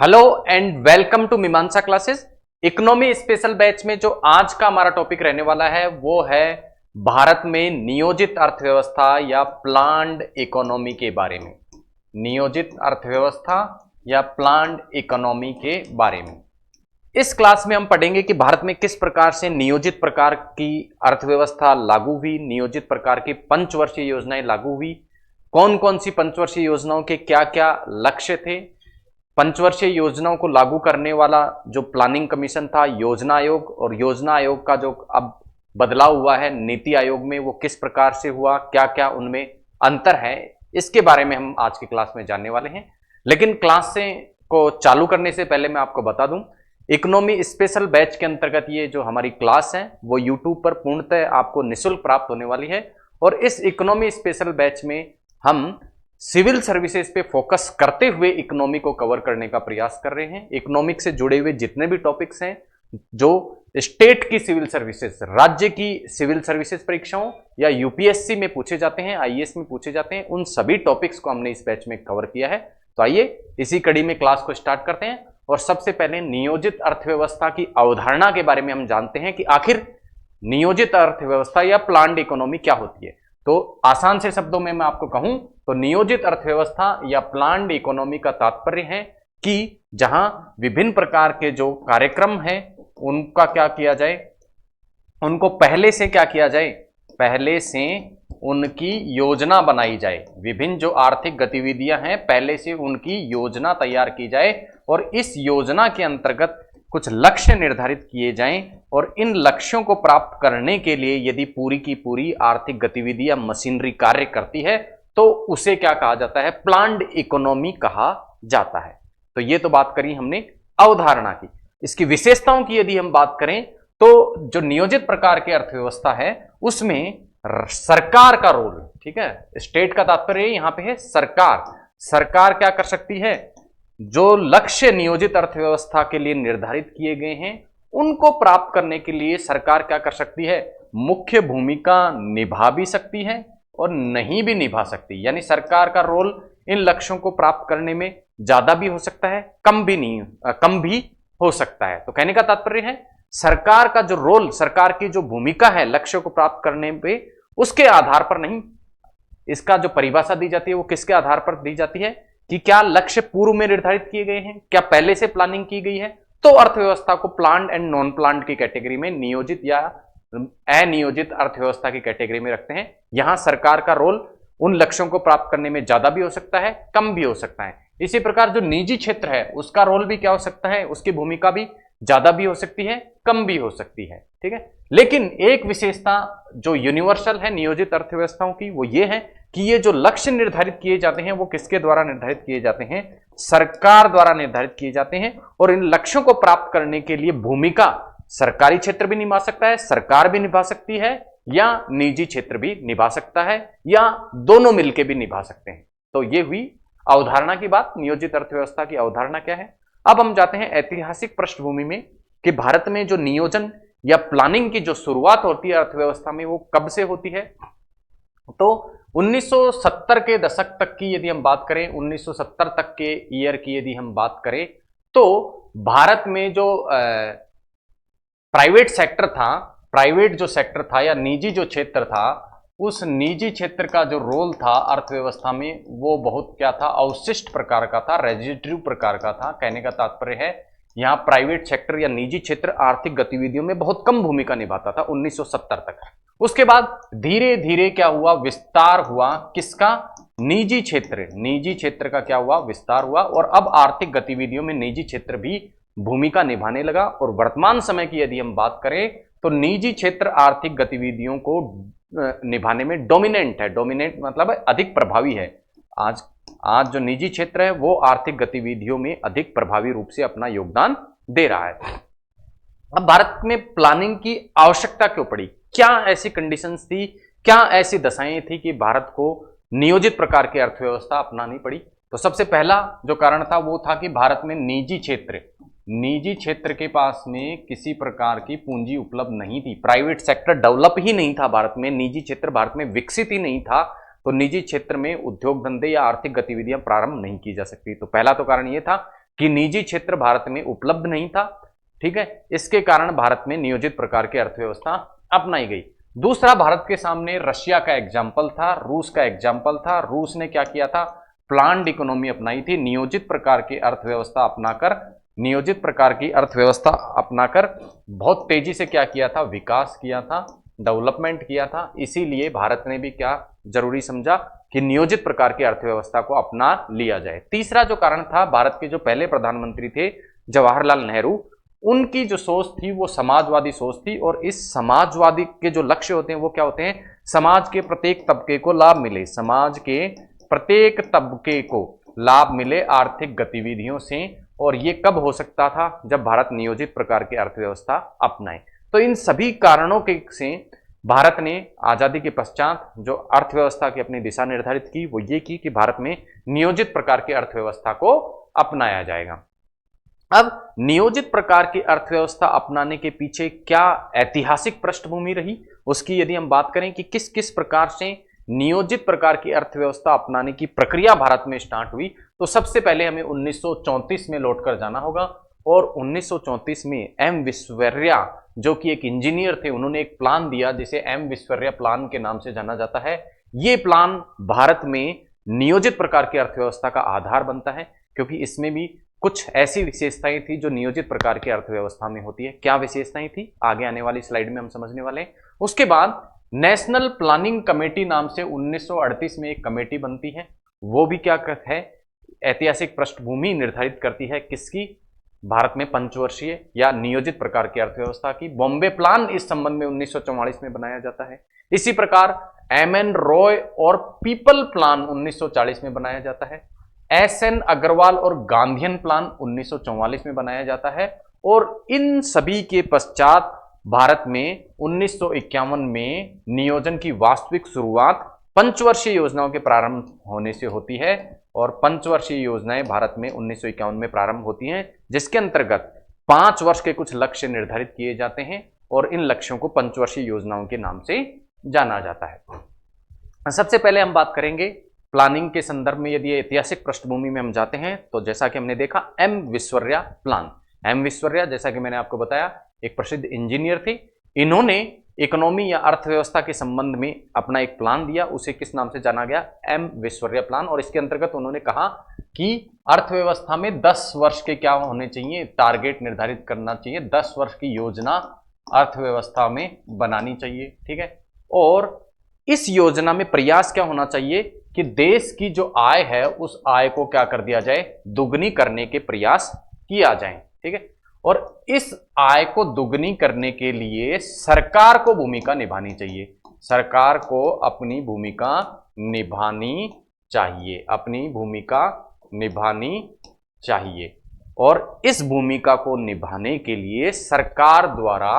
Hello and welcome to मीमांसा classes. Economy special batch में जो आज का हमारा टॉपिक रहने वाला है वो है भारत में नियोजित अर्थव्यवस्था या प्लान्ड इकोनॉमी के बारे में। नियोजित अर्थव्यवस्था या प्लान्ड इकोनॉमी के बारे में इस क्लास में हम पढ़ेंगे कि भारत में किस प्रकार से नियोजित प्रकार की अर्थव्यवस्था लागू हुई, नियोजित प्रकार की पंचवर्षीय योजनाएं लागू हुई, कौन कौन सी पंचवर्षीय योजनाओं के क्या क्या लक्ष्य थे, पंचवर्षीय योजनाओं को लागू करने वाला जो प्लानिंग कमीशन था, योजना आयोग, और योजना आयोग का जो अब बदलाव हुआ है नीति आयोग में वो किस प्रकार से हुआ, क्या क्या उनमें अंतर है, इसके बारे में हम आज की क्लास में जानने वाले हैं। लेकिन क्लास से को चालू करने से पहले मैं आपको बता दूं, इकोनॉमी स्पेशल बैच के अंतर्गत ये जो हमारी क्लास है वो यूट्यूब पर पूर्णतः आपको निःशुल्क प्राप्त होने वाली है। और इस इकोनॉमी स्पेशल बैच में हम सिविल सर्विसेज पे फोकस करते हुए इकोनॉमी को कवर करने का प्रयास कर रहे हैं। इकोनॉमिक से जुड़े हुए जितने भी टॉपिक्स हैं, जो स्टेट की सिविल सर्विसेज, राज्य की सिविल सर्विसेज परीक्षाओं या यूपीएससी में पूछे जाते हैं, आईएएस में पूछे जाते हैं, उन सभी टॉपिक्स को हमने इस बैच में कवर किया है। तो आइए इसी कड़ी में क्लास को स्टार्ट करते हैं और सबसे पहले नियोजित अर्थव्यवस्था की अवधारणा के बारे में हम जानते हैं कि आखिर नियोजित अर्थव्यवस्था या प्लान्ड इकोनॉमी क्या होती है। तो आसान से शब्दों में मैं आपको कहूं तो नियोजित अर्थव्यवस्था या प्लान्ड इकोनॉमी का तात्पर्य है कि जहां विभिन्न प्रकार के जो कार्यक्रम हैं उनका क्या किया जाए, उनको पहले से क्या किया जाए, पहले से उनकी योजना बनाई जाए। विभिन्न जो आर्थिक गतिविधियां हैं पहले से उनकी योजना तैयार की जाए और इस योजना के अंतर्गत कुछ लक्ष्य निर्धारित किए जाएं और इन लक्ष्यों को प्राप्त करने के लिए यदि पूरी की पूरी आर्थिक गतिविधि या मशीनरी कार्य करती है तो उसे क्या कहा जाता है, प्लान्ड इकोनॉमी कहा जाता है। तो ये तो बात करी हमने अवधारणा की। इसकी विशेषताओं की यदि हम बात करें तो जो नियोजित प्रकार की अर्थव्यवस्था है उसमें सरकार का रोल, ठीक है, स्टेट का तात्पर्य यहां पे है सरकार। सरकार क्या कर सकती है, जो लक्ष्य नियोजित अर्थव्यवस्था के लिए निर्धारित किए गए हैं उनको प्राप्त करने के लिए सरकार क्या कर सकती है, मुख्य भूमिका निभा भी सकती है और नहीं भी निभा सकती। यानी सरकार का रोल इन लक्ष्यों को प्राप्त करने में ज्यादा भी हो सकता है, कम भी हो सकता है। तो कहने का तात्पर्य है सरकार का जो रोल, सरकार की जो भूमिका है लक्ष्यों को प्राप्त करने पे, उसके आधार पर नहीं, इसका जो परिभाषा दी जाती है वो किसके आधार पर दी जाती है कि क्या लक्ष्य पूर्व में निर्धारित किए गए हैं, क्या पहले से प्लानिंग की गई है। तो अर्थव्यवस्था को प्लान्ड एंड नॉन प्लान्ड की कैटेगरी में, नियोजित या अनियोजित अर्थव्यवस्था की कैटेगरी में रखते हैं। यहां सरकार का रोल उन लक्ष्यों को प्राप्त करने में ज्यादा भी हो सकता है, कम भी हो सकता है। इसी प्रकार जो निजी क्षेत्र है उसका रोल भी क्या हो सकता है, उसकी भूमिका भी ज्यादा भी हो सकती है, कम भी हो सकती है, ठीक है। लेकिन एक विशेषता जो यूनिवर्सल है नियोजित अर्थव्यवस्थाओं की वो ये है कि ये जो लक्ष्य निर्धारित किए जाते हैं वो किसके द्वारा निर्धारित किए जाते हैं, सरकार द्वारा निर्धारित किए जाते हैं। और इन लक्ष्यों को प्राप्त करने के लिए भूमिका सरकारी क्षेत्र भी निभा सकता है, सरकार भी निभा सकती है, या निजी क्षेत्र भी निभा सकता है, या दोनों मिलकर भी निभा सकते हैं। तो ये हुई अवधारणा की बात, नियोजित अर्थव्यवस्था की अवधारणा क्या है। अब हम जाते हैं ऐतिहासिक पृष्ठभूमि में कि भारत में जो नियोजन या प्लानिंग की जो शुरुआत होती है अर्थव्यवस्था में वो कब से होती है। तो 1970 के दशक तक की यदि हम बात करें, 1970 तक के ईयर की यदि हम बात करें तो भारत में जो प्राइवेट सेक्टर था, प्राइवेट जो सेक्टर था या निजी जो क्षेत्र था, उस निजी क्षेत्र का जो रोल था अर्थव्यवस्था में वो बहुत क्या था, अवशिष्ट प्रकार का था, रेजिड्यू प्रकार का था। कहने का तात्पर्य है यहां प्राइवेट सेक्टर या निजी क्षेत्र आर्थिक गतिविधियों में बहुत कम भूमिका निभाता था 1970 तक। उसके बाद धीरे धीरे क्या हुआ, विस्तार हुआ किसका, निजी क्षेत्र, निजी क्षेत्र का क्या हुआ, विस्तार हुआ और अब आर्थिक गतिविधियों में निजी क्षेत्र भी भूमिका निभाने लगा। और वर्तमान समय की यदि हम बात करें तो निजी क्षेत्र आर्थिक गतिविधियों को निभाने में डोमिनेंट है। डोमिनेंट मतलब अधिक प्रभावी है। आज जो निजी क्षेत्र है वो आर्थिक गतिविधियों में अधिक प्रभावी रूप से अपना योगदान दे रहा है। अब भारत में प्लानिंग की आवश्यकता क्यों पड़ी, क्या ऐसी कंडीशंस थी, क्या ऐसी दशाएं थी कि भारत को नियोजित प्रकार की अर्थव्यवस्था अपनानी पड़ी। तो सबसे पहला जो कारण था वो था कि भारत में निजी क्षेत्र के पास में किसी प्रकार की पूंजी उपलब्ध नहीं थी। प्राइवेट सेक्टर डेवलप ही नहीं था भारत में, निजी क्षेत्र भारत में विकसित ही नहीं था। तो निजी क्षेत्र में उद्योग धंधे या आर्थिक गतिविधियां प्रारंभ नहीं की जा सकती। तो पहला तो कारण यह था कि निजी क्षेत्र भारत में उपलब्ध नहीं था, ठीक है। इसके कारण भारत में नियोजित प्रकार की अर्थव्यवस्था अपनाई गई। दूसरा, भारत के सामने रशिया का एग्जाम्पल था, रूस का एग्जाम्पल था। रूस ने क्या किया था, प्लान्ड इकोनॉमी अपनाई थी, नियोजित प्रकार की अर्थव्यवस्था अपनाकर बहुत तेजी से क्या किया था, विकास किया था, डेवलपमेंट किया था। इसीलिए भारत ने भी क्या जरूरी समझा कि नियोजित प्रकार की अर्थव्यवस्था को अपना लिया जाए। तीसरा जो कारण था, भारत के जो पहले प्रधानमंत्री थे जवाहरलाल नेहरू, उनकी जो सोच थी वो समाजवादी सोच थी, और इस समाजवादी के जो लक्ष्य होते हैं वो क्या होते हैं, समाज के प्रत्येक तबके को लाभ मिले, समाज के प्रत्येक तबके को लाभ मिले आर्थिक गतिविधियों से। और ये कब हो सकता था, जब भारत नियोजित प्रकार की अर्थव्यवस्था अपनाए। तो इन सभी कारणों के से भारत ने आजादी के पश्चात जो अर्थव्यवस्था की अपनी दिशा निर्धारित की वो ये की कि भारत में नियोजित प्रकार की अर्थव्यवस्था को अपनाया जाएगा। अब नियोजित प्रकार की अर्थव्यवस्था अपनाने के पीछे क्या ऐतिहासिक पृष्ठभूमि रही, उसकी यदि हम बात करें कि किस किस प्रकार से नियोजित प्रकार की अर्थव्यवस्था अपनाने की प्रक्रिया भारत में स्टार्ट हुई, तो सबसे पहले हमें 1934 में लौटकर जाना होगा। और 1934 में एम विश्वेश्वरैया, जो कि एक इंजीनियर थे, उन्होंने एक प्लान दिया जिसे एम विश्वेश्वरैया प्लान के नाम से जाना जाता है। ये प्लान भारत में नियोजित प्रकार की अर्थव्यवस्था का आधार बनता है, क्योंकि इसमें भी कुछ ऐसी विशेषताएं थी जो नियोजित प्रकार की अर्थव्यवस्था में होती है। क्या विशेषताएं थी, आगे आने वाली स्लाइड में हम समझने वाले हैं। उसके बाद नेशनल प्लानिंग कमेटी नाम से 1938 में एक कमेटी बनती है, वो भी क्या है, ऐतिहासिक पृष्ठभूमि निर्धारित करती है किसकी, भारत में पंचवर्षीय या नियोजित प्रकार की अर्थव्यवस्था की। बॉम्बे प्लान इस संबंध में 1944 में बनाया जाता है। इसी प्रकार एम.एन. रॉय और पीपल प्लान 1940 में बनाया जाता है। एस.एन. अग्रवाल और गांधीयन प्लान 1944 में बनाया जाता है। और इन सभी के पश्चात भारत में 1951 में नियोजन की वास्तविक शुरुआत पंचवर्षीय योजनाओं के प्रारंभ होने से होती है। और पंचवर्षीय योजनाएं भारत में 1951 में प्रारंभ होती हैं, जिसके अंतर्गत 5 वर्ष के कुछ लक्ष्य निर्धारित किए जाते हैं, और इन लक्ष्यों को पंचवर्षीय योजनाओं के नाम से जाना जाता है। सबसे पहले हम बात करेंगे प्लानिंग के संदर्भ में, यदि ऐतिहासिक पृष्ठभूमि में हम जाते हैं तो जैसा कि हमने देखा M Visvesvaraya plan. M Visvesvaraya, जैसा कि मैंने आपको बताया, एक प्रसिद्ध इंजीनियर थे। इन्होंने इकोनॉमी या अर्थव्यवस्था के संबंध में अपना एक प्लान दिया, उसे किस नाम से जाना गया, एम विश्वेश्वरैया प्लान। और इसके अंतर्गत उन्होंने कहा कि अर्थव्यवस्था में 10 वर्ष के क्या होने चाहिए, टारगेट निर्धारित करना चाहिए, 10 वर्ष की योजना अर्थव्यवस्था में बनानी चाहिए, ठीक है। और इस योजना में प्रयास क्या होना चाहिए कि देश की जो आय है उस आय को क्या कर दिया जाए, दुगनी करने के प्रयास किया जाए, ठीक है। और इस आय को दुगनी करने के लिए सरकार को भूमिका निभानी चाहिए, सरकार को अपनी भूमिका निभानी चाहिए, अपनी भूमिका निभानी चाहिए। और इस भूमिका को निभाने के लिए सरकार द्वारा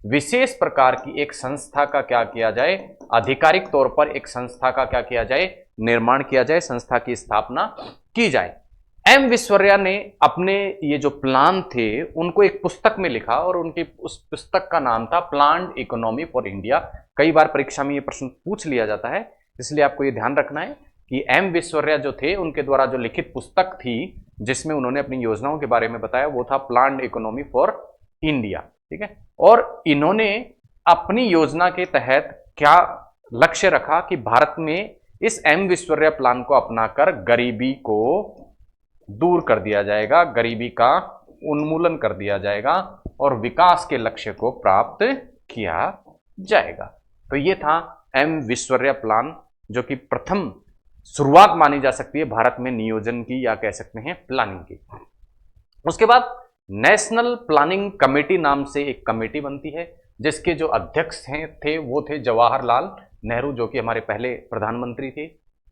विशेष प्रकार की एक संस्था का क्या किया जाए, आधिकारिक तौर पर एक संस्था का क्या किया जाए, निर्माण किया जाए, संस्था की स्थापना की जाए। एम विश्वेश्वरैया ने अपने ये जो प्लान थे उनको एक पुस्तक में लिखा, और उनकी उस पुस्तक का नाम था प्लान्ड इकोनॉमी फॉर इंडिया। कई बार परीक्षा में ये प्रश्न पूछ लिया जाता है, इसलिए आपको ये ध्यान रखना है कि एम विश्वेश्वरैया जो थे उनके द्वारा जो लिखित पुस्तक थी जिसमें उन्होंने अपनी योजनाओं के बारे में बताया, वो था प्लान्ड इकोनॉमी फॉर इंडिया, ठीक है। और इन्होंने अपनी योजना के तहत क्या लक्ष्य रखा कि भारत में इस एम विश्वेश्वरैया प्लान को अपनाकर गरीबी को दूर कर दिया जाएगा, गरीबी का उन्मूलन कर दिया जाएगा और विकास के लक्ष्य को प्राप्त किया जाएगा। तो ये था एम विश्वेश्वरैया प्लान, जो कि प्रथम शुरुआत मानी जा सकती है भारत में नियोजन की, या कह सकते हैं प्लानिंग की। उसके बाद नेशनल प्लानिंग कमेटी नाम से एक कमेटी बनती है, जिसके जो अध्यक्ष थे वो थे जवाहरलाल नेहरू, जो कि हमारे पहले प्रधानमंत्री थे,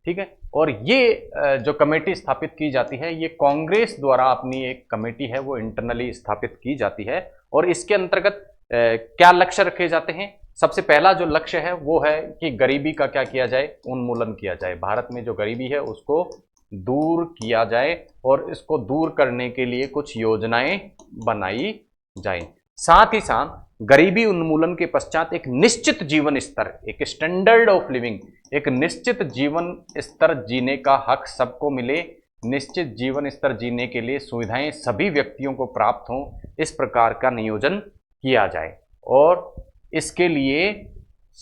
ठीक है। और ये जो कमेटी स्थापित की जाती है, ये कांग्रेस द्वारा अपनी एक कमेटी है वो इंटरनली स्थापित की जाती है। और इसके अंतर्गत क्या लक्ष्य रखे जाते हैं, सबसे पहला जो लक्ष्य है वो है कि गरीबी का क्या किया जाए, उन्मूलन किया जाए। भारत में जो गरीबी है उसको दूर किया जाए, और इसको दूर करने के लिए कुछ योजनाएं बनाई जाए। साथ ही साथ गरीबी उन्मूलन के पश्चात एक निश्चित जीवन स्तर, एक स्टैंडर्ड ऑफ लिविंग, एक निश्चित जीवन स्तर जीने का हक सबको मिले, निश्चित जीवन स्तर जीने के लिए सुविधाएं सभी व्यक्तियों को प्राप्त हों, इस प्रकार का नियोजन किया जाए। और इसके लिए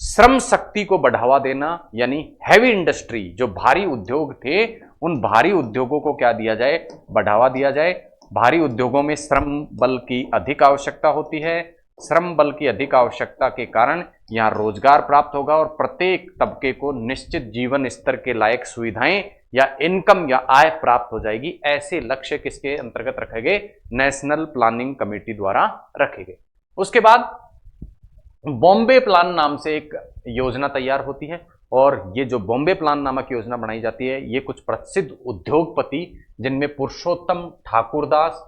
श्रम शक्ति को बढ़ावा देना, यानी हैवी इंडस्ट्री, जो भारी उद्योग थे उन भारी उद्योगों को क्या दिया जाए, बढ़ावा दिया जाए। भारी उद्योगों में श्रम बल की अधिक आवश्यकता होती है। श्रम बल की अधिक आवश्यकता के कारण यहां रोजगार प्राप्त होगा और प्रत्येक तबके को निश्चित जीवन स्तर के लायक सुविधाएं या इनकम या आय प्राप्त हो जाएगी। ऐसे लक्ष्य किसके अंतर्गत रखे गए, नेशनल प्लानिंग कमेटी द्वारा रखे गए। उसके बाद बॉम्बे प्लान नाम से एक योजना तैयार होती है और ये जो बॉम्बे प्लान नामक योजना बनाई जाती है, ये कुछ प्रसिद्ध उद्योगपति जिनमें पुरुषोत्तम ठाकुरदास,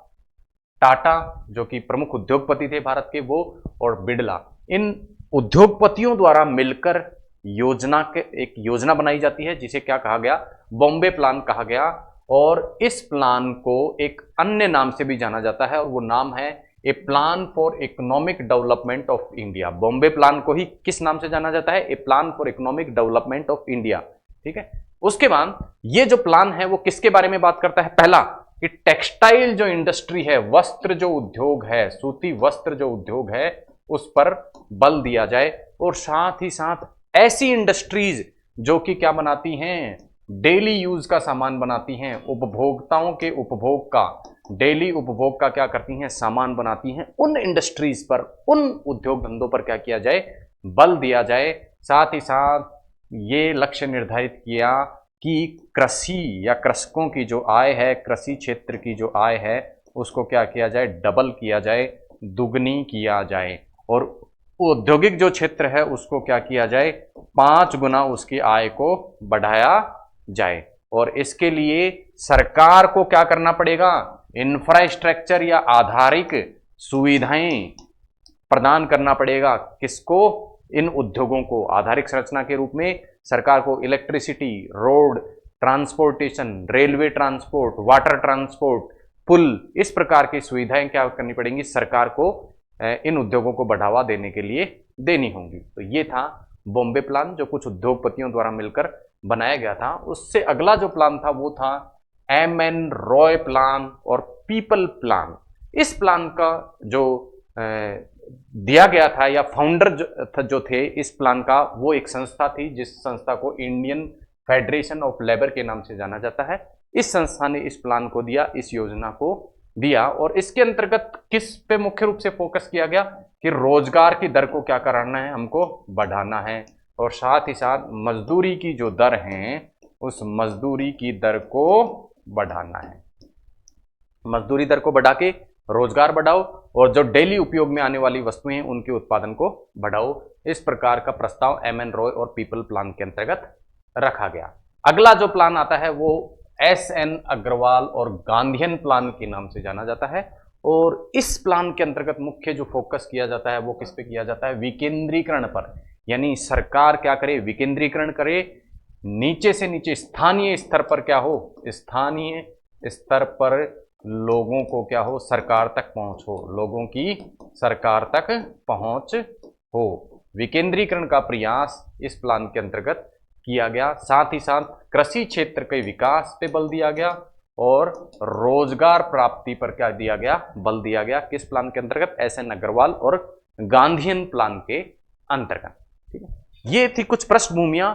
टाटा जो कि प्रमुख उद्योगपति थे भारत के वो, और बिड़ला, इन उद्योगपतियों द्वारा मिलकर योजना के एक योजना बनाई जाती है जिसे क्या कहा गया, बॉम्बे प्लान कहा गया। और इस प्लान को एक अन्य नाम से भी जाना जाता है और वो नाम है a plan for economic development of India. Bombay plan को ही किस नाम से जाना जाता है, a plan for economic development of India. ठीक है, उसके बाद ये जो प्लान है वो किसके बारे में बात करता है, पहला कि टेक्सटाइल जो इंडस्ट्री है, वस्त्र जो उद्योग है, सूती वस्त्र जो उद्योग है, उस पर बल दिया जाए। और साथ ही साथ ऐसी इंडस्ट्रीज जो कि क्या बनाती हैं, डेली यूज का सामान बनाती हैं, उपभोक्ताओं के उपभोग का, डेली उपभोग का क्या करती हैं, सामान बनाती हैं, उन इंडस्ट्रीज पर, उन उद्योग धंधों पर क्या किया जाए, बल दिया जाए। साथ ही साथ ये लक्ष्य निर्धारित किया कि कृषि या कृषकों की जो आय है, कृषि क्षेत्र की जो आय है, उसको क्या किया जाए, डबल किया जाए, दुगनी किया जाए। और औद्योगिक जो क्षेत्र है उसको क्या किया जाए, 5 गुना उसकी आय को बढ़ाया जाए। और इसके लिए सरकार को क्या करना पड़ेगा, इंफ्रास्ट्रक्चर या आधारिक सुविधाएं प्रदान करना पड़ेगा। किसको, इन उद्योगों को। आधारिक संरचना के रूप में सरकार को electricity, road transportation, railway transport, water transport, पुल, इस प्रकार की सुविधाएं क्या करनी पड़ेंगी, सरकार को इन उद्योगों को बढ़ावा देने के लिए देनी होंगी। तो ये था बॉम्बे प्लान जो कुछ उद्योगपतियों द्वारा मिलकर बनाया गया था। उससे अगला जो प्लान था वो था एम.एन. रॉय प्लान और पीपल प्लान। इस प्लान का जो दिया गया था या फाउंडर जो थे इस प्लान का, वो एक संस्था थी जिस संस्था को इंडियन फेडरेशन ऑफ लेबर के नाम से जाना जाता है। इस संस्था ने इस प्लान को दिया, इस योजना को दिया। और इसके अंतर्गत किस पे मुख्य रूप से फोकस किया गया कि रोजगार की दर को क्या कराना है, हमको बढ़ाना है। और साथ ही साथ मजदूरी की जो दर है उस मजदूरी की दर को बढ़ाना है। मजदूरी दर को बढ़ा के रोजगार बढ़ाओ और जो डेली उपयोग में आने वाली वस्तुएं हैं उनके उत्पादन को बढ़ाओ। इस प्रकार का प्रस्ताव एम.एन. रॉय और पीपल प्लान के अंतर्गत रखा गया। अगला जो प्लान आता है वो एस.एन. अग्रवाल और गांधीयन प्लान के नाम से जाना जाता है। और इस प्लान के अंतर्गत मुख्य जो फोकस किया जाता है वो किस पे किया जाता है, विकेंद्रीकरण पर। यानी सरकार क्या करे, विकेंद्रीकरण करे, नीचे से नीचे स्थानीय स्तर पर क्या हो, स्थानीय स्तर पर लोगों को क्या हो, सरकार तक पहुंच हो, लोगों की सरकार तक पहुंच हो। विकेंद्रीकरण का प्रयास इस प्लान के अंतर्गत किया गया। साथ ही साथ कृषि क्षेत्र के विकास पे बल दिया गया और रोजगार प्राप्ति पर क्या दिया गया, बल दिया गया। किस प्लान के अंतर्गत, एस.एन. अग्रवाल और गांधीयन प्लान के अंतर्गत। ठीक है, ये थी कुछ पृष्ठभूमियां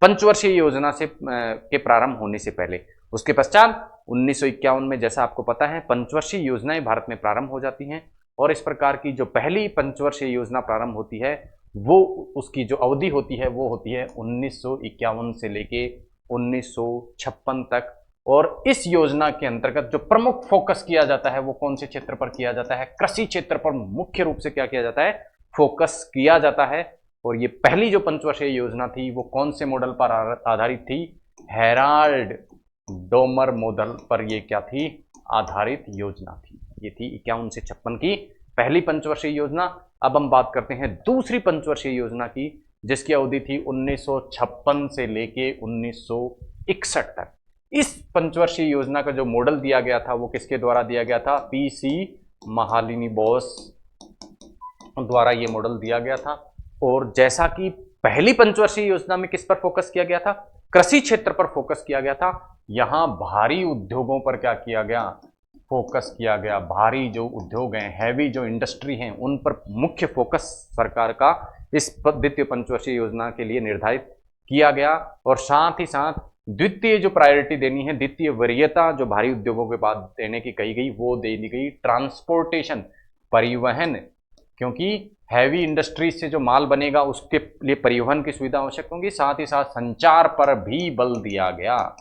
पंचवर्षीय योजना से के प्रारंभ होने से पहले। उसके पश्चात 1951 में, जैसा आपको पता है, पंचवर्षीय योजनाएं भारत में प्रारंभ हो जाती हैं। और इस प्रकार की जो पहली पंचवर्षीय योजना प्रारंभ होती है वो, उसकी जो अवधि होती है वो होती है 1951 से लेके 1956 तक। और इस योजना के अंतर्गत जो प्रमुख फोकस किया जाता है वो कौन से क्षेत्र पर किया जाता है, कृषि क्षेत्र पर मुख्य रूप से क्या किया जाता है, फोकस किया जाता है। और ये पहली जो पंचवर्षीय योजना थी वो कौन से मॉडल पर आधारित थी, हेराल्ड डोमर मॉडल पर ये क्या थी, आधारित योजना थी। ये थी 51 से 56 की पहली पंचवर्षीय योजना। अब हम बात करते हैं दूसरी पंचवर्षीय योजना की, जिसकी अवधि थी 1956 से लेके 1961 तक। इस पंचवर्षीय योजना का जो मॉडल दिया गया था वो किसके द्वारा दिया गया था, पी.सी. महालिनी बोस द्वारा ये मॉडल दिया गया था। और जैसा कि पहली पंचवर्षीय योजना में किस पर फोकस किया गया था, कृषि क्षेत्र पर फोकस किया गया था। यहां भारी उद्योगों पर क्या किया गया, फोकस किया गया। भारी जो उद्योग हैं, हैवी जो इंडस्ट्री हैं, उन पर मुख्य फोकस सरकार का इस द्वितीय पंचवर्षीय योजना के लिए निर्धारित किया गया। और साथ ही साथ द्वितीय जो प्रायोरिटी देनी है, द्वितीय वरीयता जो भारी उद्योगों के बाद देने की कही गई, वो दे दी गई ट्रांसपोर्टेशन, परिवहन, क्योंकि हैवी इंडस्ट्रीज से जो माल बनेगा उसके लिए परिवहन की सुविधा आवश्यक होगी। साथ ही साथ संचार पर भी बल दिया गया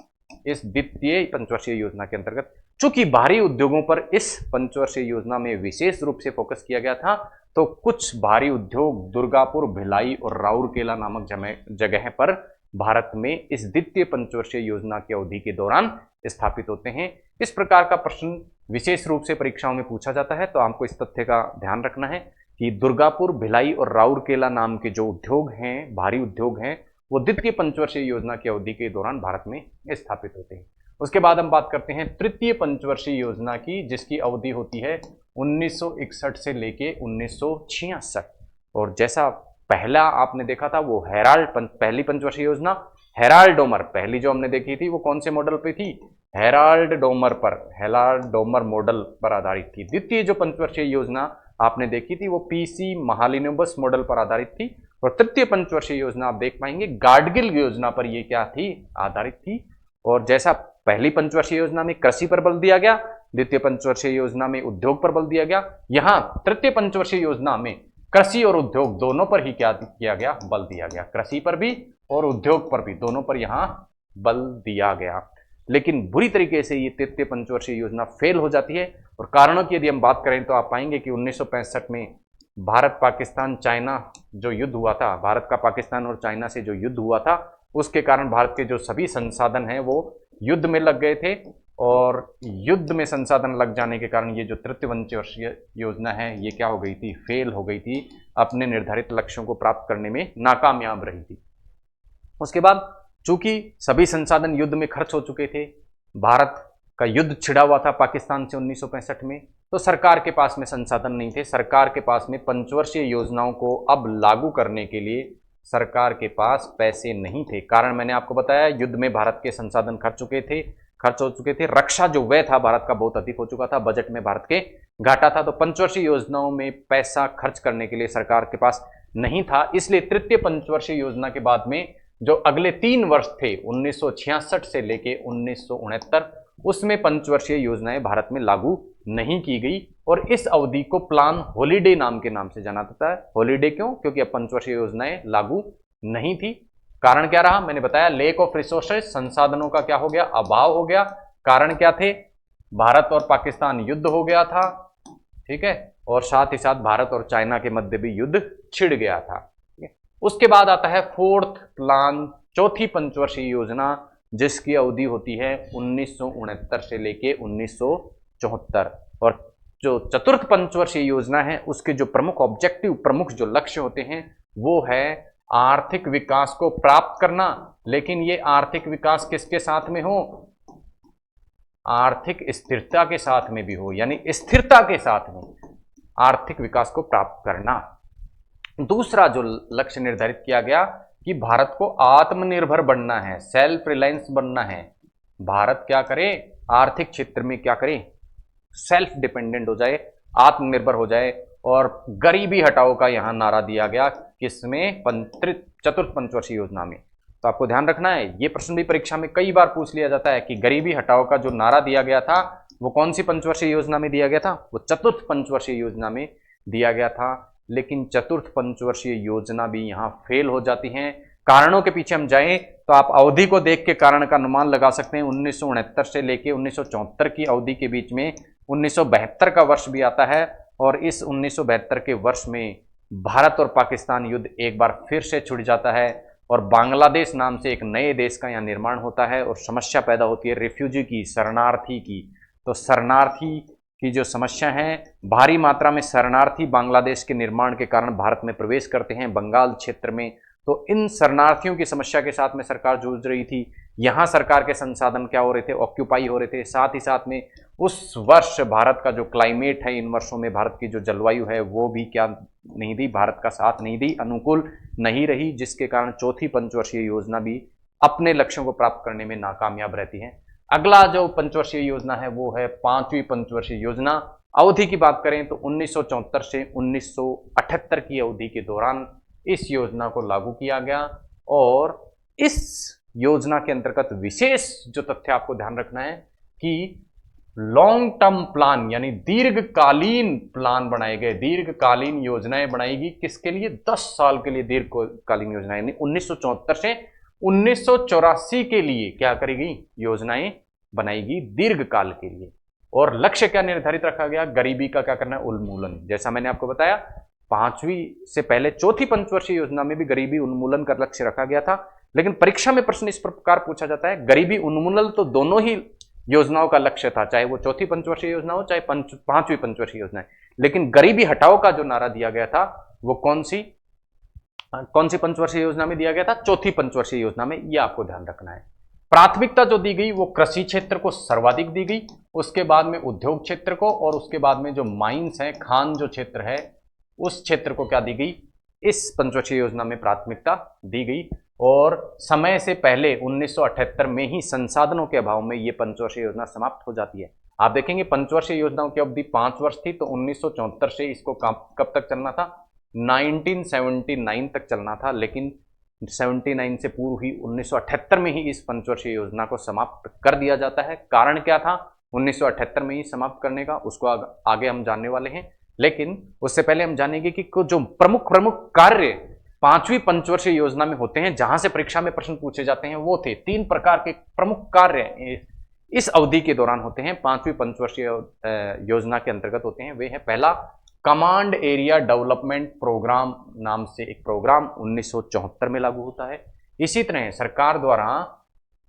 इस द्वितीय पंचवर्षीय योजना के अंतर्गत। चूंकि भारी उद्योगों पर इस पंचवर्षीय योजना में विशेष रूप से फोकस किया गया था, तो कुछ भारी उद्योग दुर्गापुर, भिलाई और राउरकेला नामक जगह पर भारत में इस द्वितीय पंचवर्षीय योजना की अवधि के दौरान स्थापित होते हैं। इस प्रकार का प्रश्न विशेष रूप से परीक्षाओं में पूछा जाता है, तो आपको इस तथ्य का ध्यान रखना है कि दुर्गापुर, भिलाई और राउरकेला नाम के जो उद्योग हैं, भारी उद्योग हैं, वो द्वितीय पंचवर्षीय योजना की अवधि के दौरान भारत में स्थापित होते हैं। उसके बाद हम बात करते हैं तृतीय पंचवर्षीय योजना की, जिसकी अवधि होती है 1961 से लेके 1966। और जैसा पहला आपने देखा था वो पहली पंचवर्षीय योजना हेराल्ड डोमर, पहली जो हमने देखी थी वो कौन से मॉडल पे थी, हेराल्ड डोमर मॉडल पर आधारित थी। द्वितीय जो पंचवर्षीय योजना आपने देखी थी वो पीसी महालिनोबस मॉडल पर आधारित थी। और तृतीय पंचवर्षीय योजना आप देख पाएंगे गाडगिल योजना पर ये क्या थी, आधारित थी। और जैसा पहली पंचवर्षीय योजना में कृषि पर बल दिया गया, द्वितीय पंचवर्षीय योजना में उद्योग पर बल दिया गया, यहां तृतीय पंचवर्षीय योजना में कृषि और उद्योग दोनों पर ही क्या किया गया, बल दिया गया। कृषि पर भी और उद्योग पर भी, दोनों पर यहां बल दिया गया। लेकिन बुरी तरीके से ये तृतीय पंचवर्षीय योजना फेल हो जाती है। और कारणों की यदि हम बात करें तो आप पाएंगे कि 1965 में भारत पाकिस्तान चाइना जो युद्ध हुआ था, भारत का पाकिस्तान और चाइना से जो युद्ध हुआ था, उसके कारण भारत के जो सभी संसाधन हैं वो युद्ध में लग गए थे। और युद्ध में संसाधन लग जाने के कारण ये जो तृतीय पंचवर्षीय योजना है ये क्या हो गई थी, फेल हो गई थी, अपने निर्धारित लक्ष्यों को प्राप्त करने में नाकामयाब रही थी। उसके बाद चूंकि सभी संसाधन युद्ध में खर्च हो चुके थे, भारत का युद्ध छिड़ा हुआ था पाकिस्तान से 1965 में, तो सरकार के पास में संसाधन नहीं थे। सरकार के पास में पंचवर्षीय योजनाओं को अब लागू करने के लिए सरकार के पास पैसे नहीं थे। कारण मैंने आपको बताया, युद्ध में भारत के संसाधन खर्च हो चुके थे। रक्षा जो व्यय था भारत का बहुत अधिक हो चुका था, बजट में भारत के घाटा था, तो पंचवर्षीय योजनाओं में पैसा खर्च करने के लिए सरकार के पास नहीं था। इसलिए तृतीय पंचवर्षीय योजना के बाद में जो अगले 3 वर्ष थे 1966 से लेके 1969, उसमें पंचवर्षीय योजनाएं भारत में लागू नहीं की गई। और इस अवधि को प्लान हॉलीडे नाम के नाम से जाना जाता है। हॉलीडे क्यों? क्योंकि अब पंचवर्षीय योजनाएं लागू नहीं थी। कारण क्या रहा? मैंने बताया, लेक ऑफ रिसोर्सेज, संसाधनों का क्या हो गया, अभाव हो गया। कारण क्या थे? भारत और पाकिस्तान युद्ध हो गया था, ठीक है, और साथ ही साथ भारत और चाइना के मध्य भी युद्ध छिड़ गया था। उसके बाद आता है फोर्थ प्लान, चौथी पंचवर्षीय योजना, जिसकी अवधि होती है 1969 से लेके 1974। और जो चतुर्थ पंचवर्षीय योजना है उसके जो प्रमुख ऑब्जेक्टिव, प्रमुख जो लक्ष्य होते हैं वो है आर्थिक विकास को प्राप्त करना। लेकिन ये आर्थिक विकास किसके साथ में हो? आर्थिक स्थिरता के साथ में भी हो, यानी स्थिरता के साथ में आर्थिक विकास को प्राप्त करना। दूसरा जो लक्ष्य निर्धारित किया गया कि भारत को आत्मनिर्भर बनना है, सेल्फ रिलायंस बनना है। भारत क्या करे? आर्थिक क्षेत्र में क्या करे? सेल्फ डिपेंडेंट हो जाए, आत्मनिर्भर हो जाए। और गरीबी हटाओ का यहां नारा दिया गया, किसमें? चतुर्थ पंचवर्षीय योजना में। तो आपको ध्यान रखना है, यह प्रश्न भी परीक्षा में कई बार पूछ लिया जाता है कि गरीबी हटाओ का जो नारा दिया गया था वो कौन सी पंचवर्षीय योजना में दिया गया था? वो चतुर्थ पंचवर्षीय योजना में दिया गया था। लेकिन चतुर्थ पंचवर्षीय योजना भी यहां फेल हो जाती है। कारणों के पीछे हम जाएं तो आप अवधि को देख के कारण का अनुमान लगा सकते हैं। 1969 से लेके 1974 की अवधि के बीच में 1972 का वर्ष भी आता है। और इस 1972 के वर्ष में भारत और पाकिस्तान युद्ध एक बार फिर से छिड़ जाता है और बांग्लादेश नाम से एक नए देश का यहाँ निर्माण होता है और समस्या पैदा होती है रिफ्यूजी की, शरणार्थी की। तो शरणार्थी की जो समस्या है, भारी मात्रा में शरणार्थी बांग्लादेश के निर्माण के कारण भारत में प्रवेश करते हैं बंगाल क्षेत्र में। तो इन शरणार्थियों की समस्या के साथ में सरकार जूझ रही थी। यहाँ सरकार के संसाधन क्या हो रहे थे? ऑक्यूपाई हो रहे थे। साथ ही साथ में उस वर्ष भारत का जो क्लाइमेट है, इन वर्षों में भारत की जो जलवायु है वो भी क्या नहीं दी, भारत का साथ नहीं दी, अनुकूल नहीं रही, जिसके कारण चौथी पंचवर्षीय योजना भी अपने लक्ष्यों को प्राप्त करने में नाकामयाब रहती हैं। अगला जो पंचवर्षीय योजना है वो है 5वीं पंचवर्षीय योजना। अवधि की बात करें तो 1974 से 1978 की अवधि के दौरान इस योजना को लागू किया गया। और इस योजना के अंतर्गत विशेष जो तथ्य आपको ध्यान रखना है कि लॉन्ग टर्म प्लान यानी दीर्घकालीन प्लान बनाए गए, दीर्घकालीन योजनाएं बनाएगी। किसके लिए? 10 साल के लिए दीर्घकालीन योजनाएं, यानी 1974 से 1984 के लिए क्या करेगी? योजनाएं बनाएगी दीर्घकाल के लिए। और लक्ष्य क्या निर्धारित रखा गया? गरीबी का क्या करना है? उन्मूलन। जैसा मैंने आपको बताया 5वीं से पहले 4थी पंचवर्षीय योजना में भी गरीबी उन्मूलन का लक्ष्य रखा गया था। लेकिन परीक्षा में प्रश्न इस प्रकार पूछा जाता है, गरीबी उन्मूलन तो दोनों ही योजनाओं का लक्ष्य था, चाहे वो 4थी पंचवर्षीय योजना हो चाहे 5वीं पंचवर्षीय योजना है। लेकिन गरीबी हटाओ का जो नारा दिया गया था वो कौन सी पंचवर्षीय योजना में दिया गया था? 4थी पंचवर्षीय योजना में। ये आपको ध्यान रखना है। प्राथमिकता जो दी गई वो कृषि क्षेत्र को सर्वाधिक दी गई, उसके बाद में उद्योग क्षेत्र को, और उसके बाद में जो माइंस है, खान जो क्षेत्र है, उस क्षेत्र को क्या दी गई? इस पंचवर्षीय योजना में प्राथमिकता दी गई। और समय से पहले 1978 में ही संसाधनों के अभाव में ये पंचवर्षीय योजना समाप्त हो जाती है। आप देखेंगे पंचवर्षीय योजनाओं की अवधि 5 वर्ष थी, तो 1974 से इसको कब तक चलना था? 1979 तक चलना था। लेकिन 79 से पूर्व ही 1978 में ही इस पंचवर्षीय योजना को समाप्त कर दिया जाता है। कारण क्या था 1978 में ही समाप्त करने का, उसको आगे हम जानने वाले हैं। लेकिन उससे पहले हम जानेंगे कि जो प्रमुख कार्य 5वीं पंचवर्षीय योजना में होते हैं, जहां से परीक्षा में प्रश्न पूछे जाते हैं, वो थे 3 प्रकार के प्रमुख कार्य इस अवधि के दौरान होते हैं, 5वीं पंचवर्षीय योजना के अंतर्गत होते हैं। वे हैं, पहला कमांड एरिया डेवलपमेंट प्रोग्राम नाम से एक प्रोग्राम 1974 में लागू होता है। इसी तरह सरकार द्वारा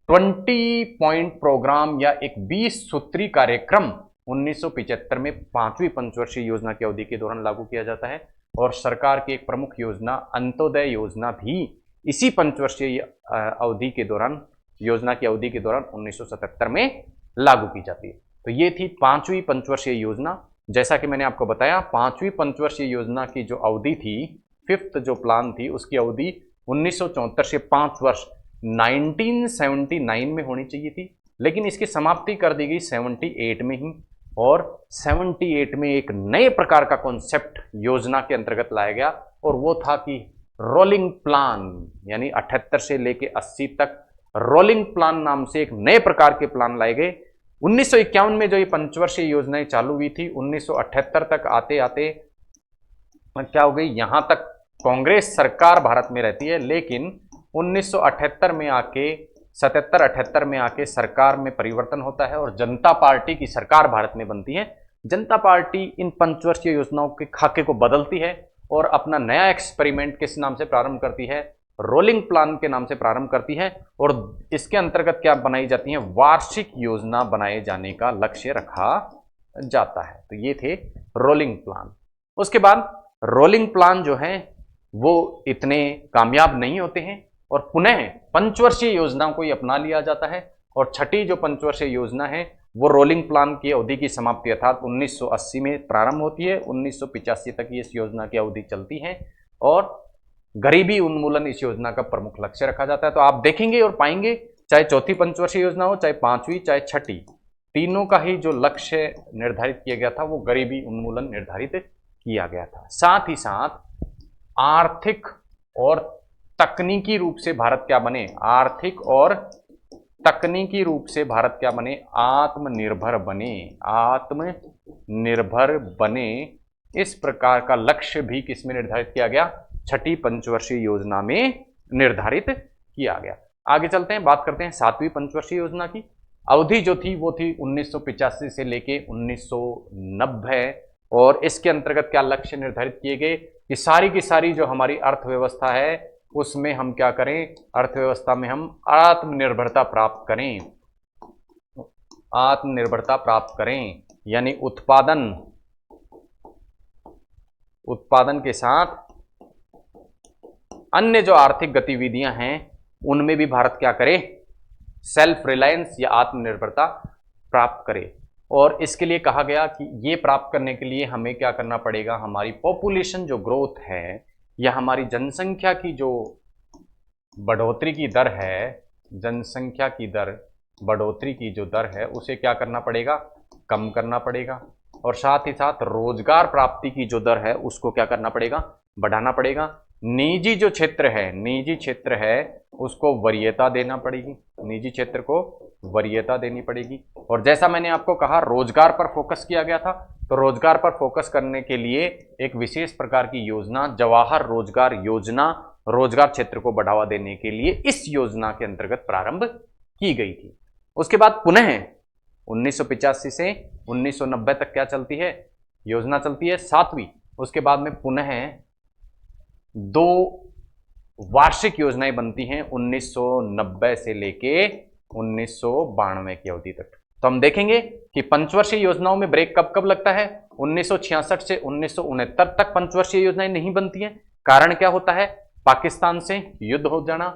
20 पॉइंट प्रोग्राम या एक 20 सूत्री कार्यक्रम 1975 में 5वीं पंचवर्षीय योजना की अवधि के दौरान लागू किया जाता है। और सरकार की एक प्रमुख योजना अंत्योदय योजना भी इसी पंचवर्षीय अवधि के दौरान, योजना की अवधि के दौरान 1977 में लागू की जाती है। तो ये थी 5वीं पंचवर्षीय योजना। जैसा कि मैंने आपको बताया 5वीं पंचवर्षीय योजना की जो अवधि थी, 5th जो प्लान थी, उसकी अवधि 1974 से 5 वर्ष 1979 में होनी चाहिए थी। लेकिन इसकी समाप्ति कर दी गई 78 में ही। और 78 में एक नए प्रकार का कॉन्सेप्ट योजना के अंतर्गत लाया गया, और वो था कि रोलिंग प्लान, यानी 78 से लेके 80 तक रोलिंग प्लान नाम से एक नए प्रकार के प्लान लाए गए। 1951 में जो ये पंचवर्षीय योजनाएं चालू हुई थी, 1978 तक आते आते क्या हो गई, यहां तक कांग्रेस सरकार भारत में रहती है। लेकिन 1978 में आके 77-78 में आके सरकार में परिवर्तन होता है और जनता पार्टी की सरकार भारत में बनती है। जनता पार्टी इन पंचवर्षीय योजनाओं के खाके को बदलती है और अपना नया एक्सपेरिमेंट किस नाम से प्रारंभ करती है? रोलिंग प्लान के नाम से प्रारंभ करती है। और इसके अंतर्गत क्या बनाई जाती है? वार्षिक योजना बनाए जाने का लक्ष्य रखा जाता है। तो ये थे रोलिंग प्लान। उसके बाद रोलिंग प्लान जो है वो इतने कामयाब नहीं होते हैं और पुनः पंचवर्षीय योजनाओं को ही अपना लिया जाता है। और छठी जो पंचवर्षीय योजना है वो रोलिंग प्लान की अवधि की समाप्ति अर्थात 1980 में प्रारंभ होती है। 1985 तक ये इस योजना की अवधि चलती है और गरीबी उन्मूलन इस योजना का प्रमुख लक्ष्य रखा जाता है। तो आप देखेंगे और पाएंगे, चाहे चौथी पंचवर्षीय योजना हो, चाहे 5वीं, चाहे छठी, तीनों का ही जो लक्ष्य निर्धारित किया गया था वो गरीबी उन्मूलन निर्धारित किया गया था। साथ ही साथ आर्थिक और तकनीकी रूप से भारत क्या बने? आर्थिक और तकनीकी रूप से भारत क्या बने? आत्मनिर्भर बने। आत्मनिर्भर बने, इस प्रकार का लक्ष्य भी किसमें निर्धारित किया गया? छठी पंचवर्षीय योजना में निर्धारित किया गया। आगे चलते हैं, बात करते हैं 7वीं पंचवर्षीय योजना की। अवधि जो थी वो थी 1985 से लेके 1990 और इसके अंतर्गत क्या लक्ष्य निर्धारित किए गए कि सारी की सारी जो हमारी अर्थव्यवस्था है उसमें हम क्या करें? अर्थव्यवस्था में हम आत्मनिर्भरता प्राप्त करें। आत्मनिर्भरता प्राप्त करें यानी उत्पादन के साथ अन्य जो आर्थिक गतिविधियां हैं उनमें भी भारत क्या करे? सेल्फ रिलायंस या आत्मनिर्भरता प्राप्त करे। और इसके लिए कहा गया कि ये प्राप्त करने के लिए हमें क्या करना पड़ेगा? हमारी पॉपुलेशन जो ग्रोथ है या हमारी जनसंख्या की जो बढ़ोतरी की दर है जनसंख्या की दर, बढ़ोतरी की जो दर है उसे क्या करना पड़ेगा, कम करना पड़ेगा। और साथ ही साथ रोजगार प्राप्ति की जो दर है उसको क्या करना पड़ेगा, बढ़ाना पड़ेगा। निजी जो क्षेत्र है, निजी क्षेत्र है उसको वरीयता देना पड़ेगी, निजी क्षेत्र को वरीयता देनी पड़ेगी। और जैसा मैंने आपको कहा रोजगार पर फोकस किया गया था, तो रोजगार पर फोकस करने के लिए एक विशेष प्रकार की योजना जवाहर रोजगार योजना रोजगार क्षेत्र को बढ़ावा देने के लिए इस योजना के अंतर्गत प्रारंभ की गई थी। उसके बाद पुनः 1985 से 1990 तक क्या चलती है, योजना चलती है 7वीं। उसके बाद में पुनः 2 वार्षिक योजनाएं बनती हैं 1990 से लेके 1992 की अवधि तक। तो हम देखेंगे कि पंचवर्षीय योजनाओं में ब्रेक कब कब लगता है। 1966 से 1969 तक पंचवर्षीय योजनाएं नहीं बनती हैं। कारण क्या होता है, पाकिस्तान से युद्ध हो जाना,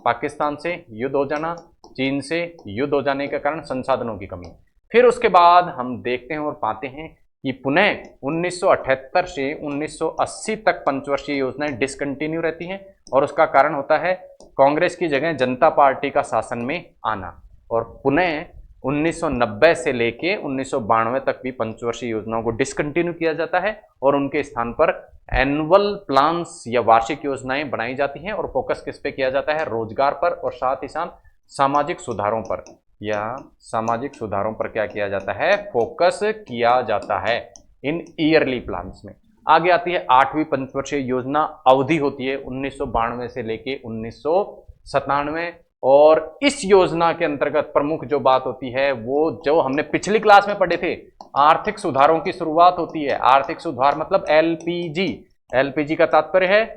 पाकिस्तान से युद्ध हो जाना, चीन से युद्ध हो जाने के कारण संसाधनों की कमी। फिर उसके बाद हम देखते हैं और पाते हैं कि पुनः 1978 से 1980 तक पंचवर्षीय योजनाएं डिसकंटिन्यू रहती हैं। और उसका कारण होता है कांग्रेस की जगह जनता पार्टी का शासन में आना। और पुनः 1990 से लेके 1992 तक भी पंचवर्षीय योजनाओं को डिसकंटिन्यू किया जाता है और उनके स्थान पर एनुअल प्लान्स या वार्षिक योजनाएं बनाई जाती हैं। और फोकस किस पे किया जाता है, रोजगार पर और साथ ही साथ सामाजिक सुधारों पर, या सामाजिक सुधारों पर क्या किया जाता है, फोकस किया जाता है इन ईयरली प्लान्स में। आगे आती है 8वीं पंचवर्षीय योजना, अवधि होती है 1992 से लेके 1997। और इस योजना के अंतर्गत प्रमुख जो बात होती है वो जो हमने पिछली क्लास में पढ़े थे, आर्थिक सुधारों की शुरुआत होती है। आर्थिक सुधार मतलब एलपीजी, एलपीजी का तात्पर्य है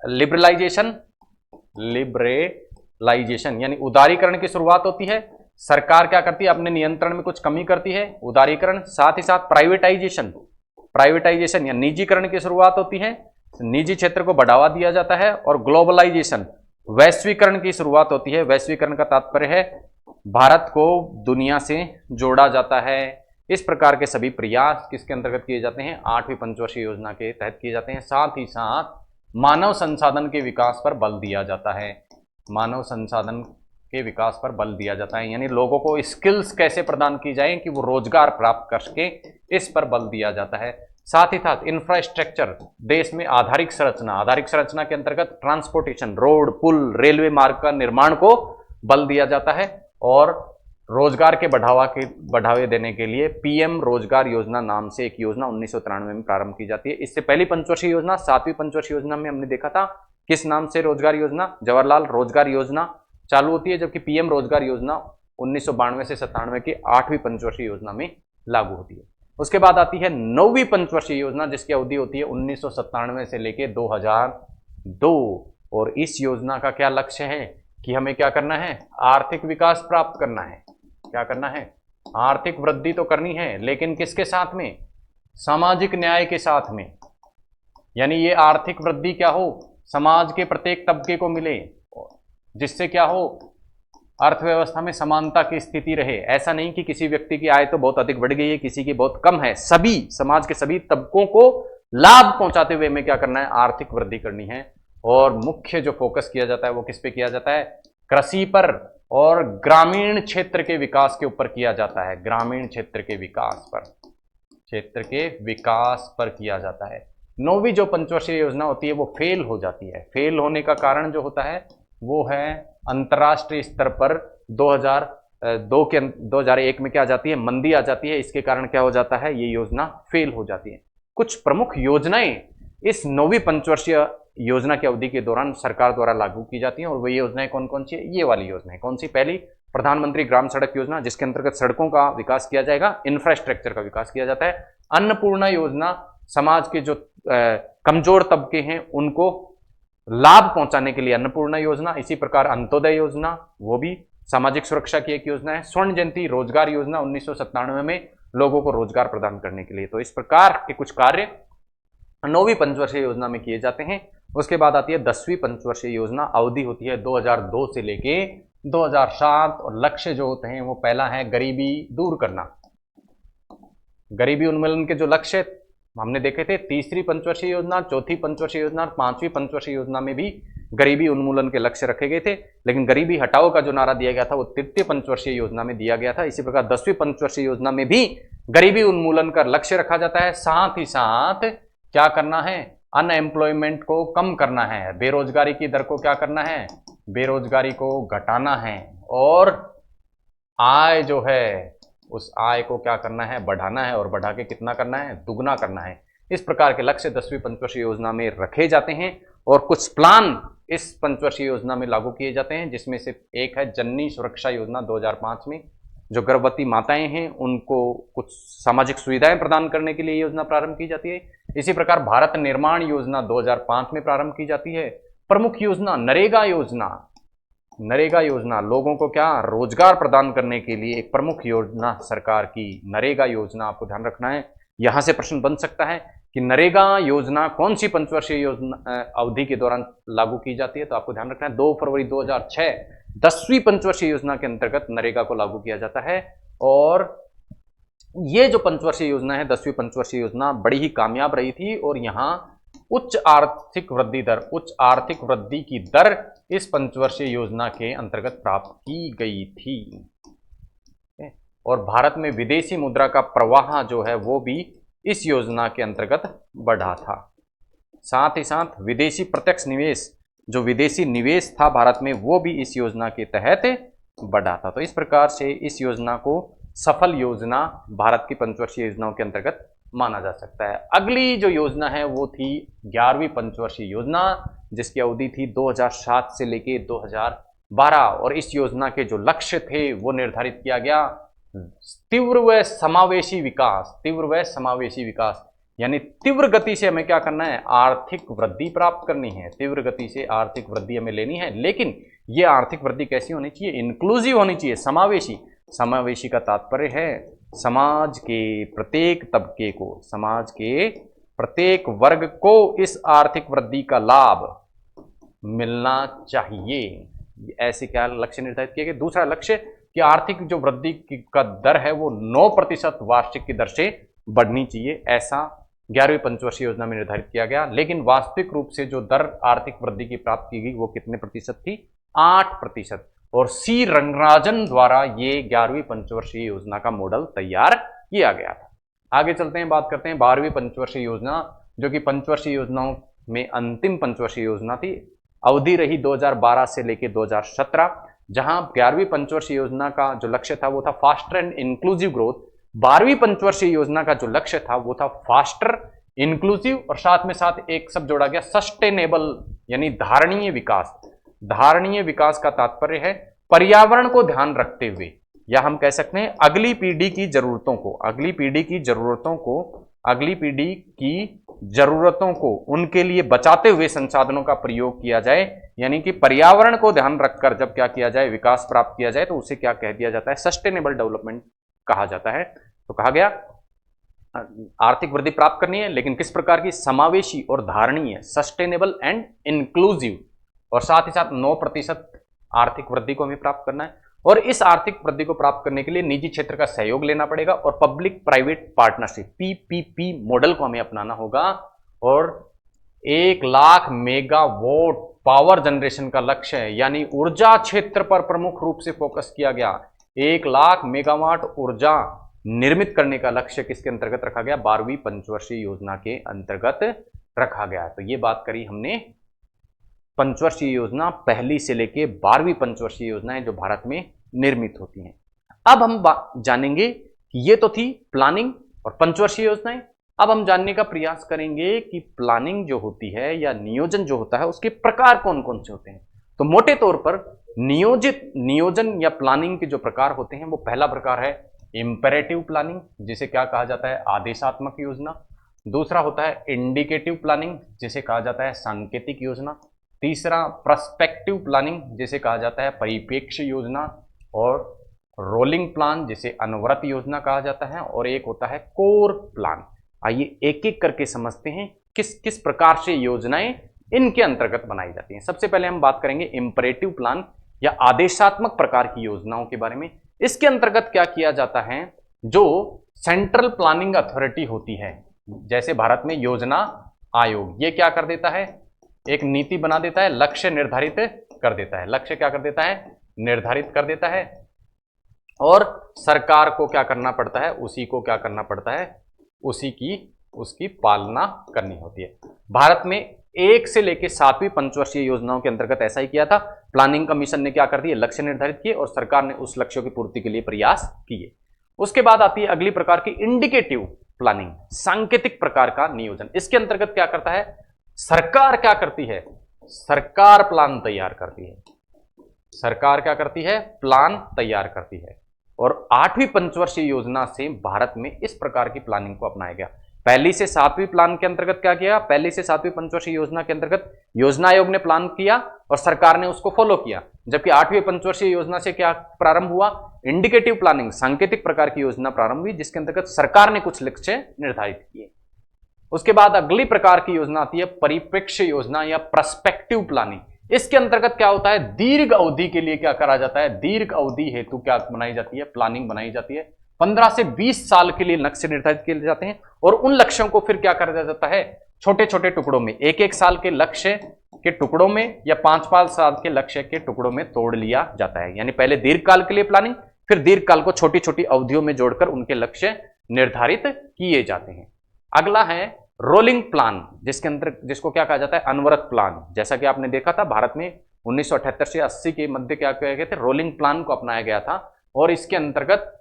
लिबरलाइजेशन, लिबरलाइजेशन यानी उदारीकरण की शुरुआत होती है। सरकार क्या करती है, अपने नियंत्रण में कुछ कमी करती है, उदारीकरण। साथ ही साथ प्राइवेटाइजेशन, प्राइवेटाइजेशन या निजीकरण की शुरुआत होती है, निजी क्षेत्र को बढ़ावा दिया जाता है। और ग्लोबलाइजेशन, वैश्वीकरण की शुरुआत होती है। वैश्वीकरण का तात्पर्य है भारत को दुनिया से जोड़ा जाता है। इस प्रकार के सभी प्रयास किसके अंतर्गत किए जाते हैं, 8वीं पंचवर्षीय योजना के तहत किए जाते हैं। साथ ही साथ मानव संसाधन के विकास पर बल दिया जाता है, मानव संसाधन के विकास पर बल दिया जाता है, यानी लोगों को स्किल्स कैसे प्रदान की जाए कि वो रोजगार प्राप्त कर सके, इस पर बल दिया जाता है। साथ ही साथ इंफ्रास्ट्रक्चर, देश में आधारिक संरचना, आधारिक संरचना के अंतर्गत ट्रांसपोर्टेशन, रोड, पुल, रेलवे मार्ग का निर्माण को बल दिया जाता है। और रोजगार के बढ़ावे देने के लिए पीएम रोजगार योजना नाम से एक योजना 1993 में प्रारंभ की जाती है। इससे पहली पंचवर्षीय योजना 7वीं पंचवर्षीय योजना में हमने देखा था किस नाम से रोजगार योजना, जवाहरलाल रोजगार योजना चालू होती है, जबकि पीएम रोजगार योजना 1992 से 97 की 8वीं पंचवर्षीय योजना में लागू होती है। उसके बाद आती है 9वीं पंचवर्षीय योजना, जिसकी अवधि होती है 1997 से लेके 2002। और इस योजना का क्या लक्ष्य है कि हमें क्या करना है, आर्थिक विकास प्राप्त करना है। क्या करना है, आर्थिक वृद्धि तो करनी है, लेकिन किसके साथ में, सामाजिक न्याय के साथ में। यानी ये आर्थिक वृद्धि क्या हो, समाज के प्रत्येक तबके को मिले, जिससे क्या हो, अर्थव्यवस्था में समानता की स्थिति रहे। ऐसा नहीं कि किसी व्यक्ति की आय तो बहुत अधिक बढ़ गई है, किसी की बहुत कम है, सभी समाज के सभी तबकों को लाभ पहुंचाते हुए हमें क्या करना है, आर्थिक वृद्धि करनी है। और मुख्य जो फोकस किया जाता है वो किस पे किया जाता है, कृषि पर और ग्रामीण क्षेत्र के विकास के ऊपर किया जाता है। ग्रामीण क्षेत्र के विकास पर, क्षेत्र के विकास पर किया जाता है। 9वीं जो पंचवर्षीय योजना होती है वो फेल हो जाती है। फेल होने का कारण जो होता है वो है अंतर्राष्ट्रीय स्तर पर 2001 में क्या आ जाती है, मंदी आ जाती है। इसके कारण क्या हो जाता है, ये योजना फेल हो जाती है। कुछ प्रमुख योजनाएं इस 9वीं पंचवर्षीय योजना की अवधि के दौरान सरकार द्वारा लागू की जाती हैं। और वही योजनाएं कौन कौन सी है, ये वाली योजनाएं कौन सी, पहली प्रधानमंत्री ग्राम सड़क योजना, जिसके अंतर्गत सड़कों का विकास किया जाएगा, इंफ्रास्ट्रक्चर का विकास किया जाता है। अन्नपूर्णा योजना, समाज के जो कमजोर तबके हैं उनको लाभ पहुंचाने के लिए अन्नपूर्णा योजना। इसी प्रकार अंत्योदय योजना, वो भी सामाजिक सुरक्षा की एक योजना है। स्वर्ण जयंती रोजगार योजना 1997 में लोगों को रोजगार प्रदान करने के लिए। तो इस प्रकार के कुछ कार्य 9वीं पंचवर्षीय योजना में किए जाते हैं। उसके बाद आती है 10वीं पंचवर्षीय योजना, अवधि होती है 2002 से लेके 2007। और लक्ष्य जो होते हैं वो पहला है गरीबी दूर करना। गरीबी उन्मूलन के जो लक्ष्य हमने देखे थे, तीसरी पंचवर्षीय योजना, चौथी पंचवर्षीय योजना और 5वीं पंचवर्षीय योजना में भी गरीबी उन्मूलन के लक्ष्य रखे गए थे, लेकिन गरीबी हटाओ का जो नारा दिया गया था वो तृतीय पंचवर्षीय योजना में दिया गया था। इसी प्रकार 10वीं पंचवर्षीय योजना में भी गरीबी उन्मूलन का लक्ष्य रखा जाता है। साथ ही साथ क्या करना है, अनएम्प्लॉयमेंट को कम करना है, बेरोजगारी की दर को क्या करना है, बेरोजगारी को घटाना है, और आय जो है उस आय को क्या करना है, बढ़ाना है, और बढ़ा के कितना करना है, दुगना करना है। इस प्रकार के लक्ष्य 10वीं पंचवर्षीय योजना में रखे जाते हैं और कुछ प्लान इस पंचवर्षीय योजना में लागू किए जाते हैं, जिसमें से एक है जननी सुरक्षा योजना 2005 में। जो गर्भवती माताएं हैं उनको कुछ सामाजिक सुविधाएं प्रदान करने के लिए योजना प्रारंभ की जाती है। इसी प्रकार भारत निर्माण योजना 2005 में प्रारंभ की जाती है। प्रमुख योजना नरेगा योजना, नरेगा योजना लोगों को क्या रोजगार प्रदान करने के लिए एक प्रमुख योजना सरकार की नरेगा योजना, आपको ध्यान रखना है। यहां से प्रश्न बन सकता है कि नरेगा योजना कौन सी पंचवर्षीय योजना अवधि के दौरान लागू की जाती है, तो आपको ध्यान रखना है 2 फरवरी 2006 10वीं पंचवर्षीय योजना के अंतर्गत नरेगा को लागू किया जाता है। और ये जो पंचवर्षीय योजना है 10वीं पंचवर्षीय योजना बड़ी ही कामयाब रही थी और यहाँ उच्च आर्थिक वृद्धि दर, उच्च आर्थिक वृद्धि की दर इस पंचवर्षीय योजना के अंतर्गत प्राप्त की गई थी। और भारत में विदेशी मुद्रा का प्रवाह जो है वो भी इस योजना के अंतर्गत बढ़ा था। साथ ही साथ विदेशी प्रत्यक्ष निवेश, जो विदेशी निवेश था भारत में, वो भी इस योजना के तहत बढ़ा था। तो इस प्रकार से इस योजना को सफल योजना भारत की पंचवर्षीय योजनाओं के अंतर्गत माना जा सकता है। अगली जो योजना है वो थी 11वीं पंचवर्षीय योजना, जिसकी अवधि थी 2007 से लेके 2012। और इस योजना के जो लक्ष्य थे वो निर्धारित किया गया तीव्र व समावेशी विकास, तीव्र व समावेशी विकास, यानी तीव्र गति से हमें क्या करना है, आर्थिक वृद्धि प्राप्त करनी है। तीव्र गति से आर्थिक वृद्धि हमें लेनी है, लेकिन ये आर्थिक वृद्धि कैसी होनी चाहिए, इंक्लूसिव होनी चाहिए, समावेशी। समावेशी का तात्पर्य है समाज के प्रत्येक तबके को, समाज के प्रत्येक वर्ग को इस आर्थिक वृद्धि का लाभ मिलना चाहिए। ऐसे क्या लक्ष्य निर्धारित किए गए। दूसरा लक्ष्य कि आर्थिक जो वृद्धि का दर है वो 9% वार्षिक की दर से बढ़नी चाहिए, ऐसा 11वीं पंचवर्षीय योजना में निर्धारित किया गया। लेकिन वास्तविक रूप से जो दर आर्थिक वृद्धि की प्राप्त की गई वो कितने प्रतिशत थी, 8%। और सी रंगराजन द्वारा ये 11वीं पंचवर्षीय योजना का मॉडल तैयार किया गया था। आगे चलते हैं, बात करते हैं 12वीं पंचवर्षीय योजना, जो कि पंचवर्षीय योजनाओं में अंतिम पंचवर्षीय योजना थी। अवधि रही 2012 से लेकर 2017, जहां 11वीं पंचवर्षीय योजना का जो लक्ष्य था वो था फास्टर एंड इंक्लूसिव ग्रोथ। 12वीं पंचवर्षीय योजना का जो लक्ष्य था वो था फास्टर, इंक्लूसिव, और साथ में साथ एक शब्द जोड़ा गया सस्टेनेबल, यानी धारणीय विकास। धारणीय विकास का तात्पर्य है पर्यावरण को ध्यान रखते हुए, या हम कह सकते हैं अगली पीढ़ी की जरूरतों को, अगली पीढ़ी की जरूरतों को, अगली पीढ़ी की जरूरतों को उनके लिए बचाते हुए संसाधनों का प्रयोग किया जाए। यानी कि पर्यावरण को ध्यान रखकर जब क्या किया जाए, विकास प्राप्त किया जाए, तो उसे क्या कह दिया जाता है, सस्टेनेबल डेवलपमेंट कहा जाता है। तो कहा गया आर्थिक वृद्धि प्राप्त करनी है, लेकिन किस प्रकार की, समावेशी और धारणीय, सस्टेनेबल एंड इंक्लूसिव, और साथ ही साथ 9% आर्थिक वृद्धि को हमें प्राप्त करना है। और इस आर्थिक वृद्धि को प्राप्त करने के लिए निजी क्षेत्र का सहयोग लेना पड़ेगा और public private partnership, PPP model को हमें अपनाना होगा। और 1 लाख मेगावाट पावर जनरेशन का लक्ष्य है, यानी ऊर्जा क्षेत्र पर प्रमुख रूप से फोकस किया गया। 1 लाख मेगावाट ऊर्जा निर्मित करने का लक्ष्य किसके अंतर्गत रखा गया, 12वीं पंचवर्षीय योजना के अंतर्गत रखा गया। तो ये बात करी हमने पंचवर्षीय योजना, पहली से लेके 12वीं पंचवर्षीय योजनाएं जो भारत में निर्मित होती हैं। अब हम जानेंगे कि ये तो थी प्लानिंग और पंचवर्षीय योजनाएं। अब हम जानने का प्रयास करेंगे कि प्लानिंग जो होती है या नियोजन जो होता है उसके प्रकार कौन कौन से होते हैं। तो मोटे तौर पर नियोजन या प्लानिंग के जो प्रकार होते हैं वो पहला प्रकार है इंपेरेटिव प्लानिंग, जिसे क्या कहा जाता है, आदेशात्मक योजना। दूसरा होता है इंडिकेटिव प्लानिंग, जिसे कहा जाता है सांकेतिक योजना। तीसरा प्रस्पेक्टिव प्लानिंग, जिसे कहा जाता है परिप्रेक्ष्य योजना। और रोलिंग प्लान, जिसे अनवरत योजना कहा जाता है। और एक होता है कोर प्लान। आइए एक एक करके समझते हैं किस किस प्रकार से योजनाएं इनके अंतर्गत बनाई जाती हैं। सबसे पहले हम बात करेंगे इंपेरेटिव प्लान या आदेशात्मक प्रकार की योजनाओं के बारे में। इसके अंतर्गत क्या किया जाता है, जो सेंट्रल प्लानिंग अथॉरिटी होती है, जैसे भारत में योजना आयोग, ये क्या कर देता है, एक नीति बना देता है, लक्ष्य निर्धारित कर देता है, लक्ष्य क्या कर देता है, निर्धारित कर देता है, और सरकार को क्या करना पड़ता है, उसी को क्या करना पड़ता है, उसकी पालना करनी होती है। भारत में 1 से लेकर 7वीं पंचवर्षीय योजनाओं के अंतर्गत ऐसा ही किया था। प्लानिंग कमीशन ने क्या कर दिए, लक्ष्य निर्धारित किए और सरकार ने उस लक्ष्यों की पूर्ति के लिए प्रयास किए। उसके बाद आती है अगली प्रकार की इंडिकेटिव प्लानिंग, सांकेतिक प्रकार का नियोजन। इसके अंतर्गत क्या करता है, सरकार क्या करती है, सरकार प्लान तैयार करती है, सरकार क्या करती है, प्लान तैयार करती है। और 8वीं पंचवर्षीय योजना से भारत में इस प्रकार की प्लानिंग को अपनाया गया। पहली से 7वीं प्लान के अंतर्गत क्या किया, पहली से 7वीं पंचवर्षीय योजना के अंतर्गत योजना आयोग ने प्लान किया और सरकार ने उसको फॉलो किया। जबकि 8वीं पंचवर्षीय योजना से क्या प्रारंभ हुआ, इंडिकेटिव प्लानिंग, सांकेतिक प्रकार की योजना प्रारंभ हुई, जिसके अंतर्गत सरकार ने कुछ लक्ष्य निर्धारित किए। उसके बाद अगली प्रकार की योजना आती है परिप्रेक्ष्य योजना या पर्सपेक्टिव प्लानिंग। इसके अंतर्गत क्या होता है, दीर्घ अवधि के लिए क्या करा जाता है, दीर्घ अवधि हेतु क्या बनाई जाती है, प्लानिंग बनाई जाती है। 15 से 20 साल के लिए लक्ष्य निर्धारित किए जाते हैं और उन लक्ष्यों को फिर क्या करा जाता है, छोटे छोटे टुकड़ों में, 1-1 साल के लक्ष्य के टुकड़ों में या 5-5 साल के लक्ष्य के टुकड़ों में तोड़ लिया जाता है। यानी पहले दीर्घकाल के लिए प्लानिंग, फिर दीर्घकाल को छोटी छोटी अवधियों में जोड़कर उनके लक्ष्य निर्धारित किए जाते हैं। अगला है रोलिंग प्लान, जिसको क्या कहा जाता है, अनवरत प्लान। जैसा कि आपने देखा था भारत में 1978 से 80 के मध्य क्या किया गया था, रोलिंग प्लान को अपनाया गया था। और इसके अंतर्गत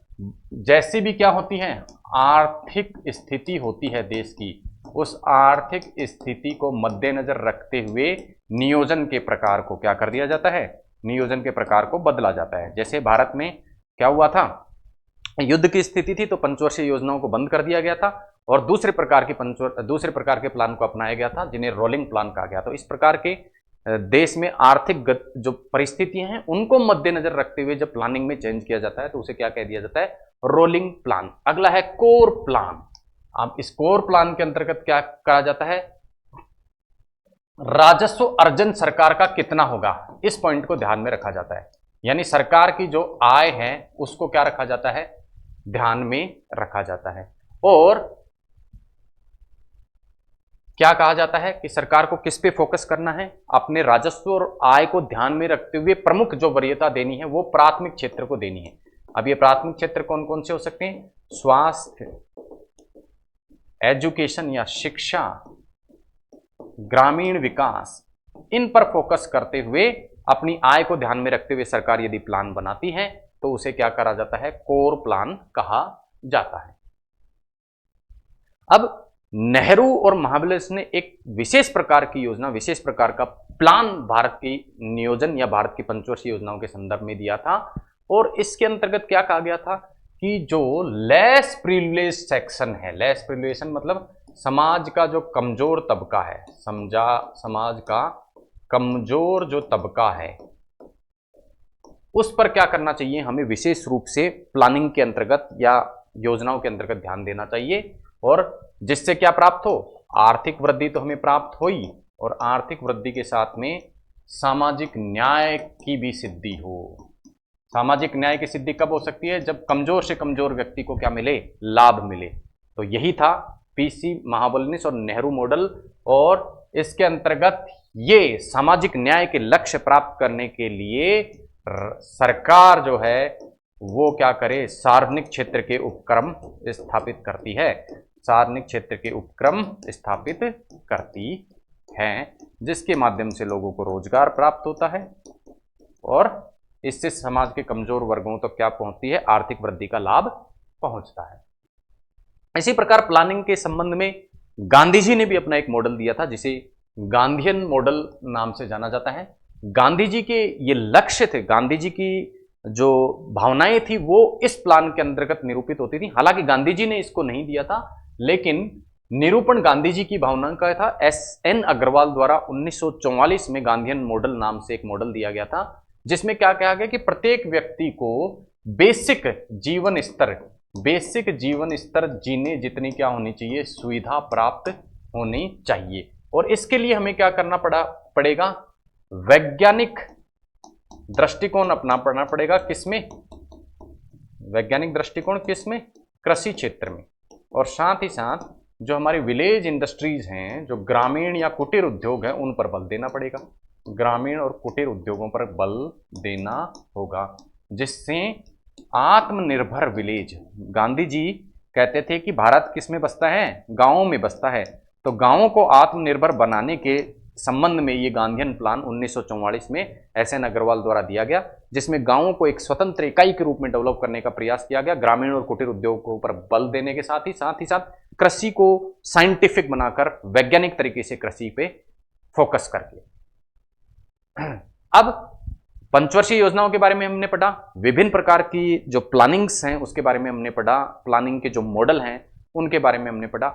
जैसी भी क्या होती है, आर्थिक स्थिति होती है देश की, उस आर्थिक स्थिति को मद्देनजर रखते हुए नियोजन के प्रकार को क्या कर दिया जाता है, नियोजन के प्रकार को बदला जाता है। जैसे भारत में क्या हुआ था, युद्ध की स्थिति थी तो पंचवर्षीय योजनाओं को बंद कर दिया गया था और दूसरे प्रकार के प्लान को अपनाया गया था, जिन्हें रोलिंग प्लान कहा गया। तो इस प्रकार के देश में आर्थिक जो परिस्थितियां हैं उनको मद्देनजर रखते हुए जब प्लानिंग में चेंज किया जाता है तो उसे क्या कह दिया जाता है, रोलिंग प्लान। अगला है कोर प्लान। अब इस कोर प्लान के अंतर्गत क्या कहा जाता है, राजस्व अर्जन सरकार का कितना होगा, इस पॉइंट को ध्यान में रखा जाता है। यानी सरकार की जो आय है उसको क्या रखा जाता है, ध्यान में रखा जाता है। और क्या कहा जाता है कि सरकार को किस पे फोकस करना है, अपने राजस्व और आय को ध्यान में रखते हुए प्रमुख जो वरीयता देनी है वो प्राथमिक क्षेत्र को देनी है। अब ये प्राथमिक क्षेत्र कौन कौन से हो सकते हैं, स्वास्थ्य, एजुकेशन या शिक्षा, ग्रामीण विकास, इन पर फोकस करते हुए अपनी आय को ध्यान में रखते हुए सरकार यदि प्लान बनाती है तो उसे क्या करा जाता है, कोर प्लान कहा जाता है। अब नेहरू और महाबलेश ने एक विशेष प्रकार की योजना, विशेष प्रकार का प्लान भारत की नियोजन या भारत की पंचवर्षीय योजनाओं के संदर्भ में दिया था। और इसके अंतर्गत क्या कहा गया था कि जो लेस प्रिविलेज सेक्शन है, लेस प्रिविलेज मतलब समाज का जो कमजोर तबका है, समाज का कमजोर जो तबका है उस पर क्या करना चाहिए, हमें विशेष रूप से प्लानिंग के अंतर्गत या योजनाओं के अंतर्गत ध्यान देना चाहिए। और जिससे क्या प्राप्त हो, आर्थिक वृद्धि तो हमें प्राप्त हुई और आर्थिक वृद्धि के साथ में सामाजिक न्याय की भी सिद्धि हो। सामाजिक न्याय की सिद्धि कब हो सकती है, जब कमजोर से कमजोर व्यक्ति को क्या मिले, लाभ मिले। तो यही था पीसी महाबलेश और नेहरू मॉडल। और इसके अंतर्गत ये सामाजिक न्याय के लक्ष्य प्राप्त करने के लिए सरकार जो है वो क्या करे, सार्वजनिक क्षेत्र के उपक्रम स्थापित करती है, सार्वजनिक क्षेत्र के उपक्रम स्थापित करती है, जिसके माध्यम से लोगों को रोजगार प्राप्त होता है और इससे समाज के कमजोर वर्गों तक क्या पहुंचती है, आर्थिक वृद्धि का लाभ पहुंचता है। इसी प्रकार प्लानिंग के संबंध में गांधी जी ने भी अपना एक मॉडल दिया था जिसे गांधीयन मॉडल नाम से जाना जाता है। गांधी जी के ये लक्ष्य थे, गांधी जी की जो भावनाएं थी वो इस प्लान के अंतर्गत निरूपित होती थी। हालांकि गांधी जी ने इसको नहीं दिया था, लेकिन निरूपण गांधी जी की भावना का था। एस.एन. अग्रवाल द्वारा 1944 में गांधीयन मॉडल नाम से एक मॉडल दिया गया था, जिसमें क्या कहा गया कि प्रत्येक व्यक्ति को बेसिक जीवन स्तर जीने जितनी क्या होनी चाहिए, सुविधा प्राप्त होनी चाहिए। और इसके लिए हमें क्या करना पड़ेगा, वैज्ञानिक दृष्टिकोण अपनाना पड़ेगा। किसमें, वैज्ञानिक दृष्टिकोण किसमें, कृषि क्षेत्र में। और साथ ही साथ जो हमारी विलेज इंडस्ट्रीज हैं, जो ग्रामीण या कुटीर उद्योग हैं, उन पर बल देना पड़ेगा। ग्रामीण और कुटीर उद्योगों पर बल देना होगा, जिससे आत्मनिर्भर विलेज, गांधी जी कहते थे कि भारत किस में बसता है, गांवों में बसता है, तो गांवों को आत्मनिर्भर बनाने के संबंध में ये गांधीयन प्लान 1944 में एसएन अग्रवाल द्वारा दिया गया, जिसमें गांवों को एक स्वतंत्र इकाई के रूप में डेवलप करने का प्रयास किया गया, ग्रामीण और कुटीर उद्योगों पर बल देने के साथ ही कृषि को साइंटिफिक बनाकर वैज्ञानिक तरीके से कृषि पे फोकस करके। अब पंचवर्षीय योजनाओं के बारे में हमने पढ़ा, विभिन्न प्रकार की जो प्लानिंग्स हैं उसके बारे में हमने पढ़ा, प्लानिंग के जो मॉडल हैं उनके बारे में हमने पढ़ा।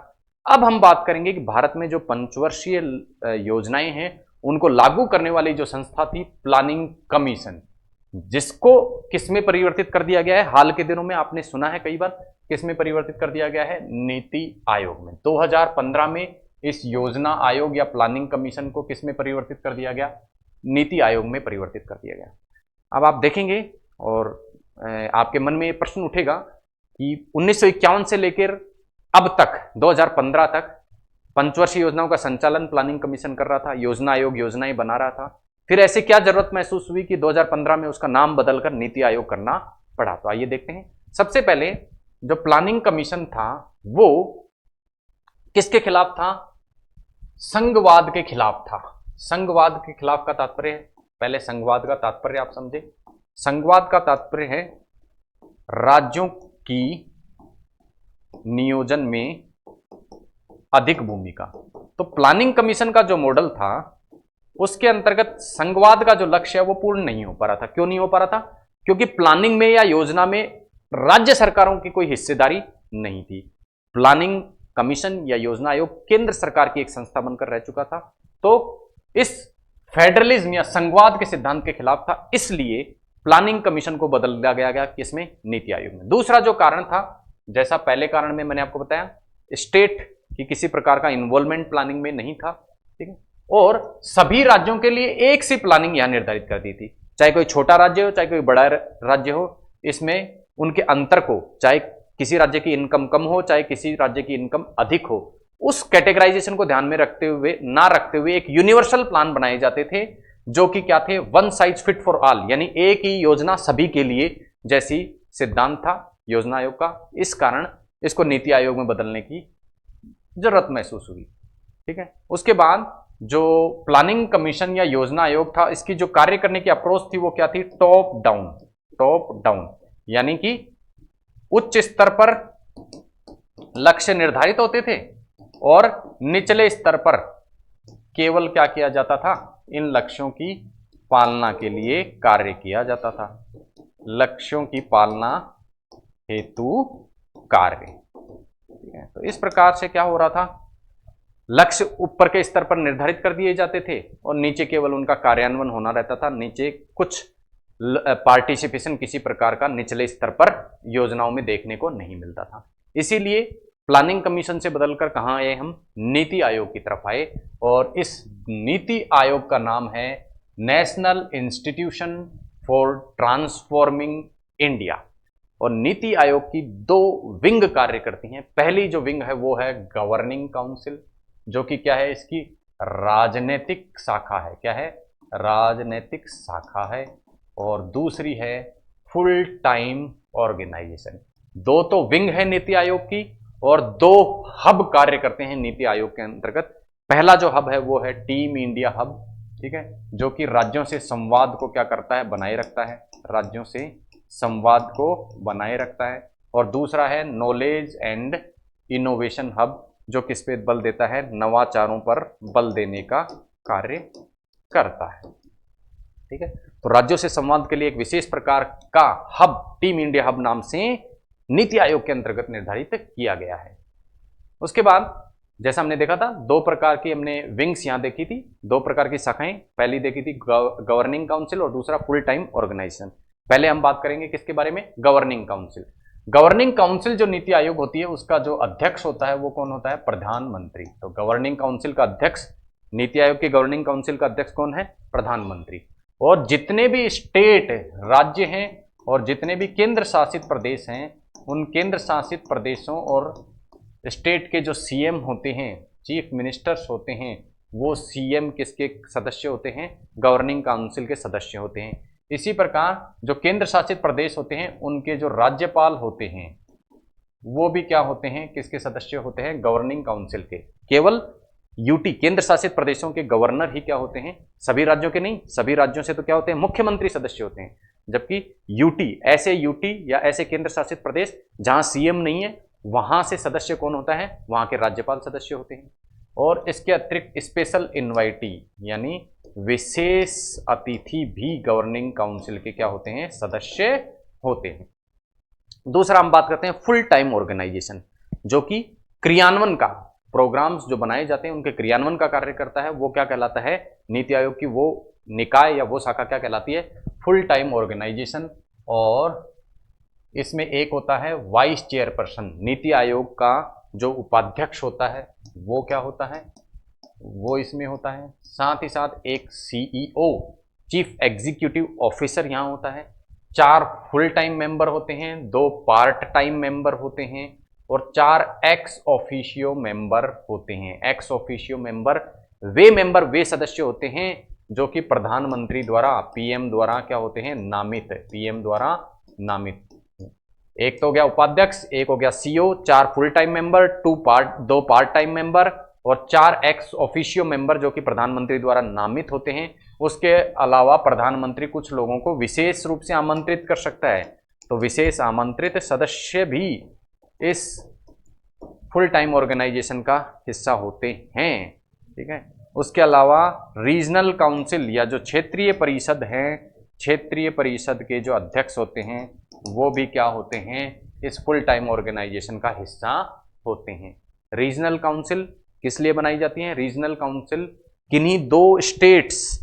अब हम बात करेंगे कि भारत में जो पंचवर्षीय योजनाएं हैं उनको लागू करने वाली जो संस्था थी प्लानिंग कमीशन, जिसको किसमें परिवर्तित कर दिया गया है, हाल के दिनों में आपने सुना है कई बार, किसमें परिवर्तित कर दिया गया है, नीति आयोग में। 2015 में इस योजना आयोग या प्लानिंग कमीशन को किसमें परिवर्तित कर दिया गया, नीति आयोग में परिवर्तित कर दिया गया। अब आप देखेंगे और आपके मन में ये प्रश्न उठेगा कि 1951 से लेकर अब तक 2015 तक पंचवर्षीय योजनाओं का संचालन प्लानिंग कमीशन कर रहा था, योजना आयोग योजनाएं बना रहा था, फिर ऐसे क्या जरूरत महसूस हुई कि 2015 में उसका नाम बदलकर नीति आयोग करना पड़ा। तो आइए देखते हैं। सबसे पहले जो प्लानिंग कमीशन था वो किसके खिलाफ था, संघवाद के खिलाफ था। संघवाद के खिलाफ का तात्पर्य है, पहले संघवाद का तात्पर्य आप समझे। संघवाद का तात्पर्य है राज्यों की नियोजन में अधिक भूमिका। तो प्लानिंग कमीशन का जो मॉडल था उसके अंतर्गत संघवाद का जो लक्ष्य है वो पूर्ण नहीं हो पा रहा था। क्यों नहीं हो पा रहा था, क्योंकि प्लानिंग में या योजना में राज्य सरकारों की कोई हिस्सेदारी नहीं थी। प्लानिंग कमीशन या योजना आयोग केंद्र सरकार की एक संस्था बनकर रह चुका था, तो इस फेडरलिज्म या संघवाद के सिद्धांत के खिलाफ था, इसलिए प्लानिंग कमीशन को बदल दिया गया किसमें, नीति आयोग में। दूसरा जो कारण था, जैसा पहले कारण में मैंने आपको बताया, स्टेट की किसी प्रकार का इन्वॉल्वमेंट प्लानिंग में नहीं था, ठीक है, और सभी राज्यों के लिए एक सी प्लानिंग यहां निर्धारित कर दी थी, चाहे कोई छोटा राज्य हो चाहे कोई बड़ा राज्य हो, इसमें उनके अंतर को, चाहे किसी राज्य की इनकम कम हो चाहे किसी राज्य की इनकम अधिक हो, उस कैटेगराइजेशन को ध्यान में रखते हुए एक यूनिवर्सल प्लान बनाए जाते थे, जो कि क्या थे, one size fit for all, यानी एक ही योजना सभी के लिए जैसी सिद्धांत था योजना आयोग का। इस कारण इसको नीति आयोग में बदलने की जरूरत महसूस हुई, ठीक है। उसके बाद जो प्लानिंग कमीशन या योजना आयोग था, इसकी जो कार्य करने की अप्रोच थी वो क्या थी, टॉप डाउन, यानी कि उच्च स्तर पर लक्ष्य निर्धारित होते थे और निचले स्तर पर केवल क्या किया जाता था, इन लक्ष्यों की पालना के लिए कार्य किया जाता था, लक्ष्यों की पालना हेतु कार्य, ठीक है। तो इस प्रकार से क्या हो रहा था, लक्ष्य ऊपर के स्तर पर निर्धारित कर दिए जाते थे और नीचे केवल उनका कार्यान्वयन होना रहता था, नीचे कुछ पार्टिसिपेशन किसी प्रकार का निचले स्तर पर योजनाओं में देखने को नहीं मिलता था। इसीलिए प्लानिंग कमीशन से बदलकर कहां आए हम, नीति आयोग की तरफ आए, और इस नीति आयोग का नाम है national institution for transforming India. और नीति आयोग की दो विंग कार्य करती हैं। पहली जो विंग है वो है गवर्निंग काउंसिल, जो कि क्या है, इसकी राजनीतिक शाखा है, क्या है, राजनीतिक शाखा है, और दूसरी है फुल टाइम ऑर्गेनाइजेशन। दो तो विंग है नीति आयोग की और दो हब कार्य करते हैं नीति आयोग के अंतर्गत। पहला जो हब है वो है टीम इंडिया हब, ठीक है, जो कि राज्यों से संवाद को क्या करता है, बनाए रखता है, राज्यों से संवाद को बनाए रखता है। और दूसरा है नॉलेज एंड इनोवेशन हब, जो किस पे बल देता है, नवाचारों पर बल देने का कार्य करता है, ठीक है। तो राज्यों से संवाद के लिए एक विशेष प्रकार का हब टीम इंडिया हब नाम से नीति आयोग के अंतर्गत निर्धारित किया गया है। उसके बाद जैसा हमने देखा था, दो प्रकार की हमने विंग्स यहां देखी थी, दो प्रकार की शाखाएं, पहली देखी थी गवर्निंग काउंसिल और दूसरा फुल टाइम ऑर्गेनाइजेशन। पहले हम बात करेंगे किसके बारे में, गवर्निंग काउंसिल। गवर्निंग काउंसिल जो नीति आयोग होती है उसका जो अध्यक्ष होता है वो कौन होता है, प्रधानमंत्री। तो गवर्निंग काउंसिल का अध्यक्ष, नीति आयोग की गवर्निंग काउंसिल का अध्यक्ष कौन है, प्रधानमंत्री। और जितने भी स्टेट राज्य हैं और जितने भी केंद्र शासित प्रदेश हैं, उन केंद्र शासित प्रदेशों और स्टेट के जो सीएम होते हैं, चीफ मिनिस्टर्स होते हैं, वो सीएम किसके सदस्य होते हैं? गवर्निंग काउंसिल के सदस्य होते हैं। इसी प्रकार जो केंद्र शासित प्रदेश होते हैं उनके जो राज्यपाल होते हैं वो भी क्या होते हैं? किसके सदस्य होते हैं? गवर्निंग काउंसिल के। केवल यूटी केंद्र शासित प्रदेशों के गवर्नर ही क्या होते हैं? सभी राज्यों के नहीं, सभी राज्यों से तो क्या होते हैं? मुख्यमंत्री सदस्य होते हैं। जबकि यूटी, ऐसे यूटी या ऐसे केंद्र शासित प्रदेश जहां सीएम नहीं है, वहां से सदस्य कौन होता है? वहां के राज्यपाल सदस्य होते हैं। और इसके अतिरिक्त स्पेशल इनवाइटी यानी विशेष अतिथि भी गवर्निंग काउंसिल के क्या होते हैं? सदस्य होते हैं। दूसरा हम बात करते हैं फुल टाइम ऑर्गेनाइजेशन, जो कि क्रियान्वयन का, प्रोग्राम्स जो बनाए जाते हैं उनके क्रियान्वयन का कार्य करता है। वो क्या कहलाता है? नीति आयोग की वो निकाय या वो शाखा क्या कहलाती है? Full time organisation. और इसमें एक होता है वाइस चेयरपर्सन। नीति आयोग का जो उपाध्यक्ष होता है वो क्या होता है? वो इसमें होता है। साथ ही साथ एक सीईओ, चीफ एग्जीक्यूटिव ऑफिसर यहां होता है। 4 फुल टाइम मेंबर होते हैं, 2 पार्ट टाइम मेंबर होते हैं और 4 एक्स ऑफिशियो मेंबर होते हैं। एक्स ऑफिशियो मेंबर वे सदस्य होते हैं जो कि प्रधानमंत्री द्वारा, पीएम द्वारा क्या होते हैं? नामित, पीएम द्वारा नामित। एक तो हो गया उपाध्यक्ष, एक हो गया CEO, 4 full time member, 2 part time member और 4 एक्स ऑफिशियो मेंबर जो कि प्रधानमंत्री द्वारा नामित होते हैं। उसके अलावा प्रधानमंत्री कुछ लोगों को विशेष रूप से आमंत्रित कर सकता है, तो विशेष आमंत्रित सदस्य भी इस फुल टाइम ऑर्गेनाइजेशन का हिस्सा होते हैं। ठीक है। उसके अलावा रीजनल काउंसिल या जो क्षेत्रीय परिषद हैं, क्षेत्रीय परिषद के जो अध्यक्ष होते हैं वो भी क्या होते हैं? इस फुल टाइम ऑर्गेनाइजेशन का हिस्सा होते हैं। रीजनल काउंसिल किस लिए बनाई जाती है? रीजनल काउंसिल किन्हीं 2 स्टेट्स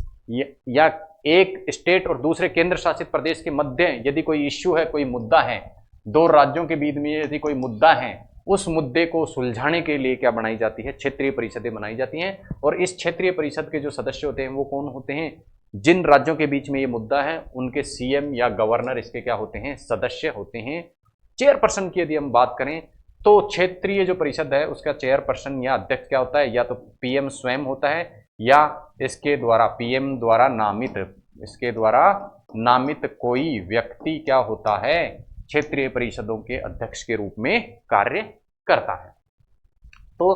या एक स्टेट और दूसरे केंद्र शासित प्रदेश के मध्य यदि कोई इश्यू है, कोई मुद्दा है, 2 राज्यों के बीच में यदि कोई मुद्दा है, उस मुद्दे को सुलझाने के लिए क्या बनाई जाती है? क्षेत्रीय परिषदें बनाई जाती हैं। और इस क्षेत्रीय परिषद के जो सदस्य होते हैं वो कौन होते हैं? जिन राज्यों के बीच में ये मुद्दा है उनके सीएम या गवर्नर इसके क्या होते हैं? सदस्य होते हैं। चेयरपर्सन की यदि हम बात करें तो क्षेत्रीय जो परिषद है उसका चेयरपर्सन या अध्यक्ष क्या होता है? या तो पीएम स्वयं होता है या इसके द्वारा, पीएम द्वारा नामित, इसके द्वारा नामित कोई व्यक्ति क्या होता है? क्षेत्रीय परिषदों के अध्यक्ष के रूप में कार्य करता है। तो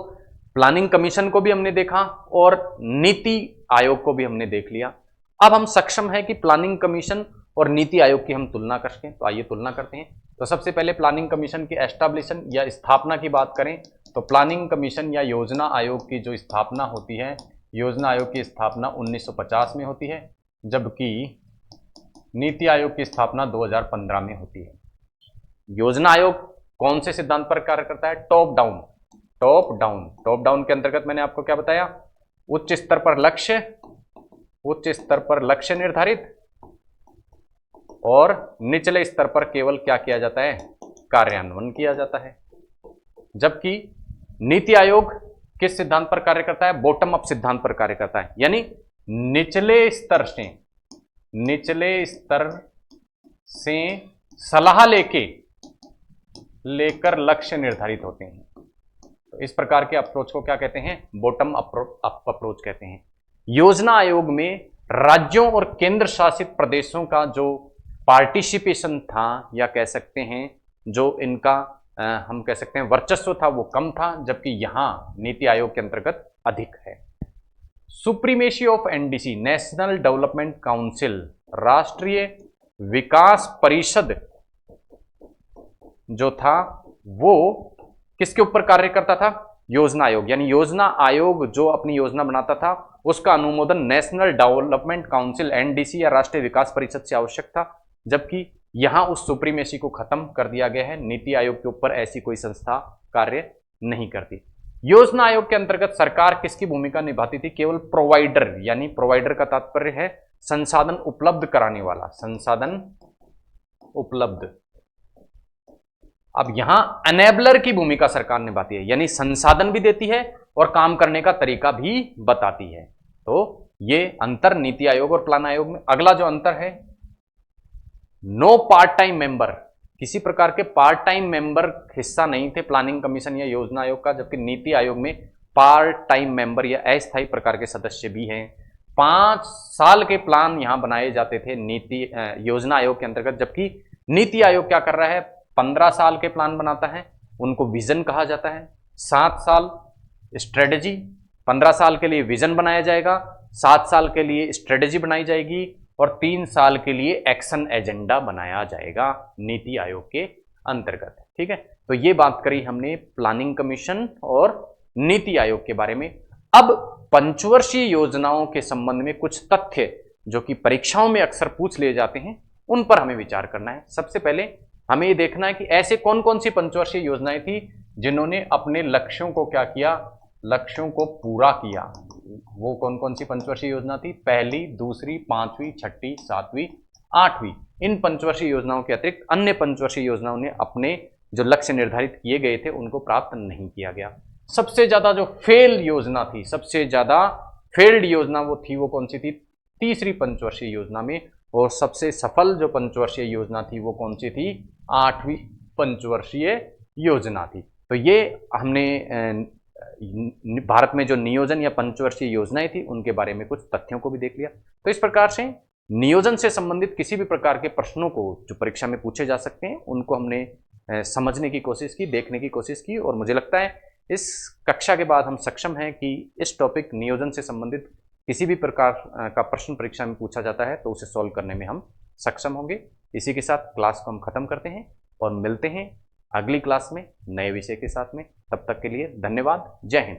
प्लानिंग कमीशन को भी हमने देखा और नीति आयोग को भी हमने देख लिया। अब हम सक्षम है कि प्लानिंग कमीशन और नीति आयोग की हम तुलना कर सकें, तो आइए तुलना करते हैं। तो सबसे पहले प्लानिंग कमीशन की एस्टैब्लिशन या स्थापना की बात करें तो प्लानिंग कमीशन या योजना आयोग की जो स्थापना होती है, योजना आयोग की स्थापना 1950 में होती है, जबकि नीति आयोग की स्थापना 2015 में होती है। योजना आयोग कौन से सिद्धांत पर कार्य करता है? Top down. टॉप डाउन के अंतर्गत मैंने आपको क्या बताया? उच्च स्तर पर लक्ष्य निर्धारित और निचले स्तर पर केवल क्या किया जाता है? कार्यान्वयन किया जाता है। जबकि नीति आयोग किस सिद्धांत पर कार्य करता है? बॉटम अप सिद्धांत पर कार्य करता है, यानी निचले स्तर से सलाह लेकर लक्ष्य निर्धारित होते हैं। तो इस प्रकार के अप्रोच को क्या कहते हैं? बॉटम अप अप्रोच कहते हैं। योजना आयोग में राज्यों और केंद्र शासित प्रदेशों का जो पार्टिसिपेशन था या कह सकते हैं जो इनका हम कह सकते हैं वर्चस्व था वो कम था, जबकि यहां नीति आयोग के अंतर्गत अधिक है। Supremacy of NDC, national development council, राष्ट्रीय विकास परिषद जो था वो किसके ऊपर कार्य करता था? योजना आयोग। यानी योजना आयोग जो अपनी योजना बनाता था उसका अनुमोदन नेशनल डेवलपमेंट काउंसिल एनडीसी या राष्ट्रीय विकास परिषद से आवश्यक था, जबकि यहां उस सुप्रीमेसी को खत्म कर दिया गया है। नीति आयोग के ऊपर ऐसी कोई संस्था कार्य नहीं करती। योजना आयोग के अंतर्गत सरकार किसकी भूमिका निभाती थी? केवल प्रोवाइडर, यानी प्रोवाइडर का तात्पर्य है संसाधन उपलब्ध कराने वाला, संसाधन उपलब्ध। अब यहां एनेबलर की भूमिका सरकार निभाती है, यानी संसाधन भी देती है और काम करने का तरीका भी बताती है। तो ये अंतर नीति आयोग और प्लान आयोग में। अगला जो अंतर है, नो पार्ट टाइम मेंबर। किसी प्रकार के पार्ट टाइम मेंबर हिस्सा नहीं थे प्लानिंग कमीशन या योजना आयोग का, जबकि नीति आयोग में पार्ट टाइम मेंबर या अस्थायी प्रकार के सदस्य भी हैं। 5 साल के प्लान यहां बनाए जाते थे नीति योजना आयोग के अंतर्गत, जबकि नीति आयोग क्या कर रहा है, 15 साल के प्लान बनाता है, उनको विजन कहा जाता है। 7 साल स्ट्रेटेजी, 15 साल के लिए विजन बनाया जाएगा, 7 साल के लिए स्ट्रेटेजी बनाई जाएगी और 3 साल के लिए एक्शन एजेंडा बनाया जाएगा नीति आयोग के अंतर्गत। ठीक है, तो ये बात करी हमने प्लानिंग कमीशन और नीति आयोग के बारे में। अब पंचवर्षीय योजनाओं के संबंध में कुछ तथ्य जो कि परीक्षाओं में अक्सर पूछ लिए जाते हैं, उन पर हमें विचार करना है। सबसे पहले हमें ये देखना है कि ऐसे कौन कौन सी पंचवर्षीय योजनाएं थी जिन्होंने अपने लक्ष्यों को क्या किया, लक्ष्यों को पूरा किया। वो कौन कौन सी पंचवर्षीय योजना थी, पहली, दूसरी, 5वीं, 6ठी, 7वीं, 8वीं। इन पंचवर्षीय योजनाओं के अतिरिक्त अन्य पंचवर्षीय योजनाओं ने अपने जो लक्ष्य निर्धारित किए गए थे उनको प्राप्त नहीं किया गया। सबसे ज्यादा जो फेल योजना थी, सबसे ज्यादा फेल्ड योजना वो थी, वो कौन सी थी, तीसरी पंचवर्षीय योजना में। और सबसे सफल जो पंचवर्षीय योजना थी वो कौन सी थी, 8वीं पंचवर्षीय योजना थी। तो ये हमने भारत में जो नियोजन या पंचवर्षीय योजनाएं थी उनके बारे में कुछ तथ्यों को भी देख लिया। तो इस प्रकार से नियोजन से संबंधित किसी भी प्रकार के प्रश्नों को जो परीक्षा में पूछे जा सकते हैं उनको हमने समझने की कोशिश की, देखने की कोशिश की, और मुझे लगता है इस कक्षा के बाद हम सक्षम हैं कि इस टॉपिक नियोजन से संबंधित किसी भी प्रकार का प्रश्न परीक्षा में पूछा जाता है तो उसे सॉल्व करने में हम सक्षम होंगे। इसी के साथ क्लास को हम खत्म करते हैं और मिलते हैं अगली क्लास में नए विषय के साथ में। तब तक के लिए धन्यवाद। जय हिंद।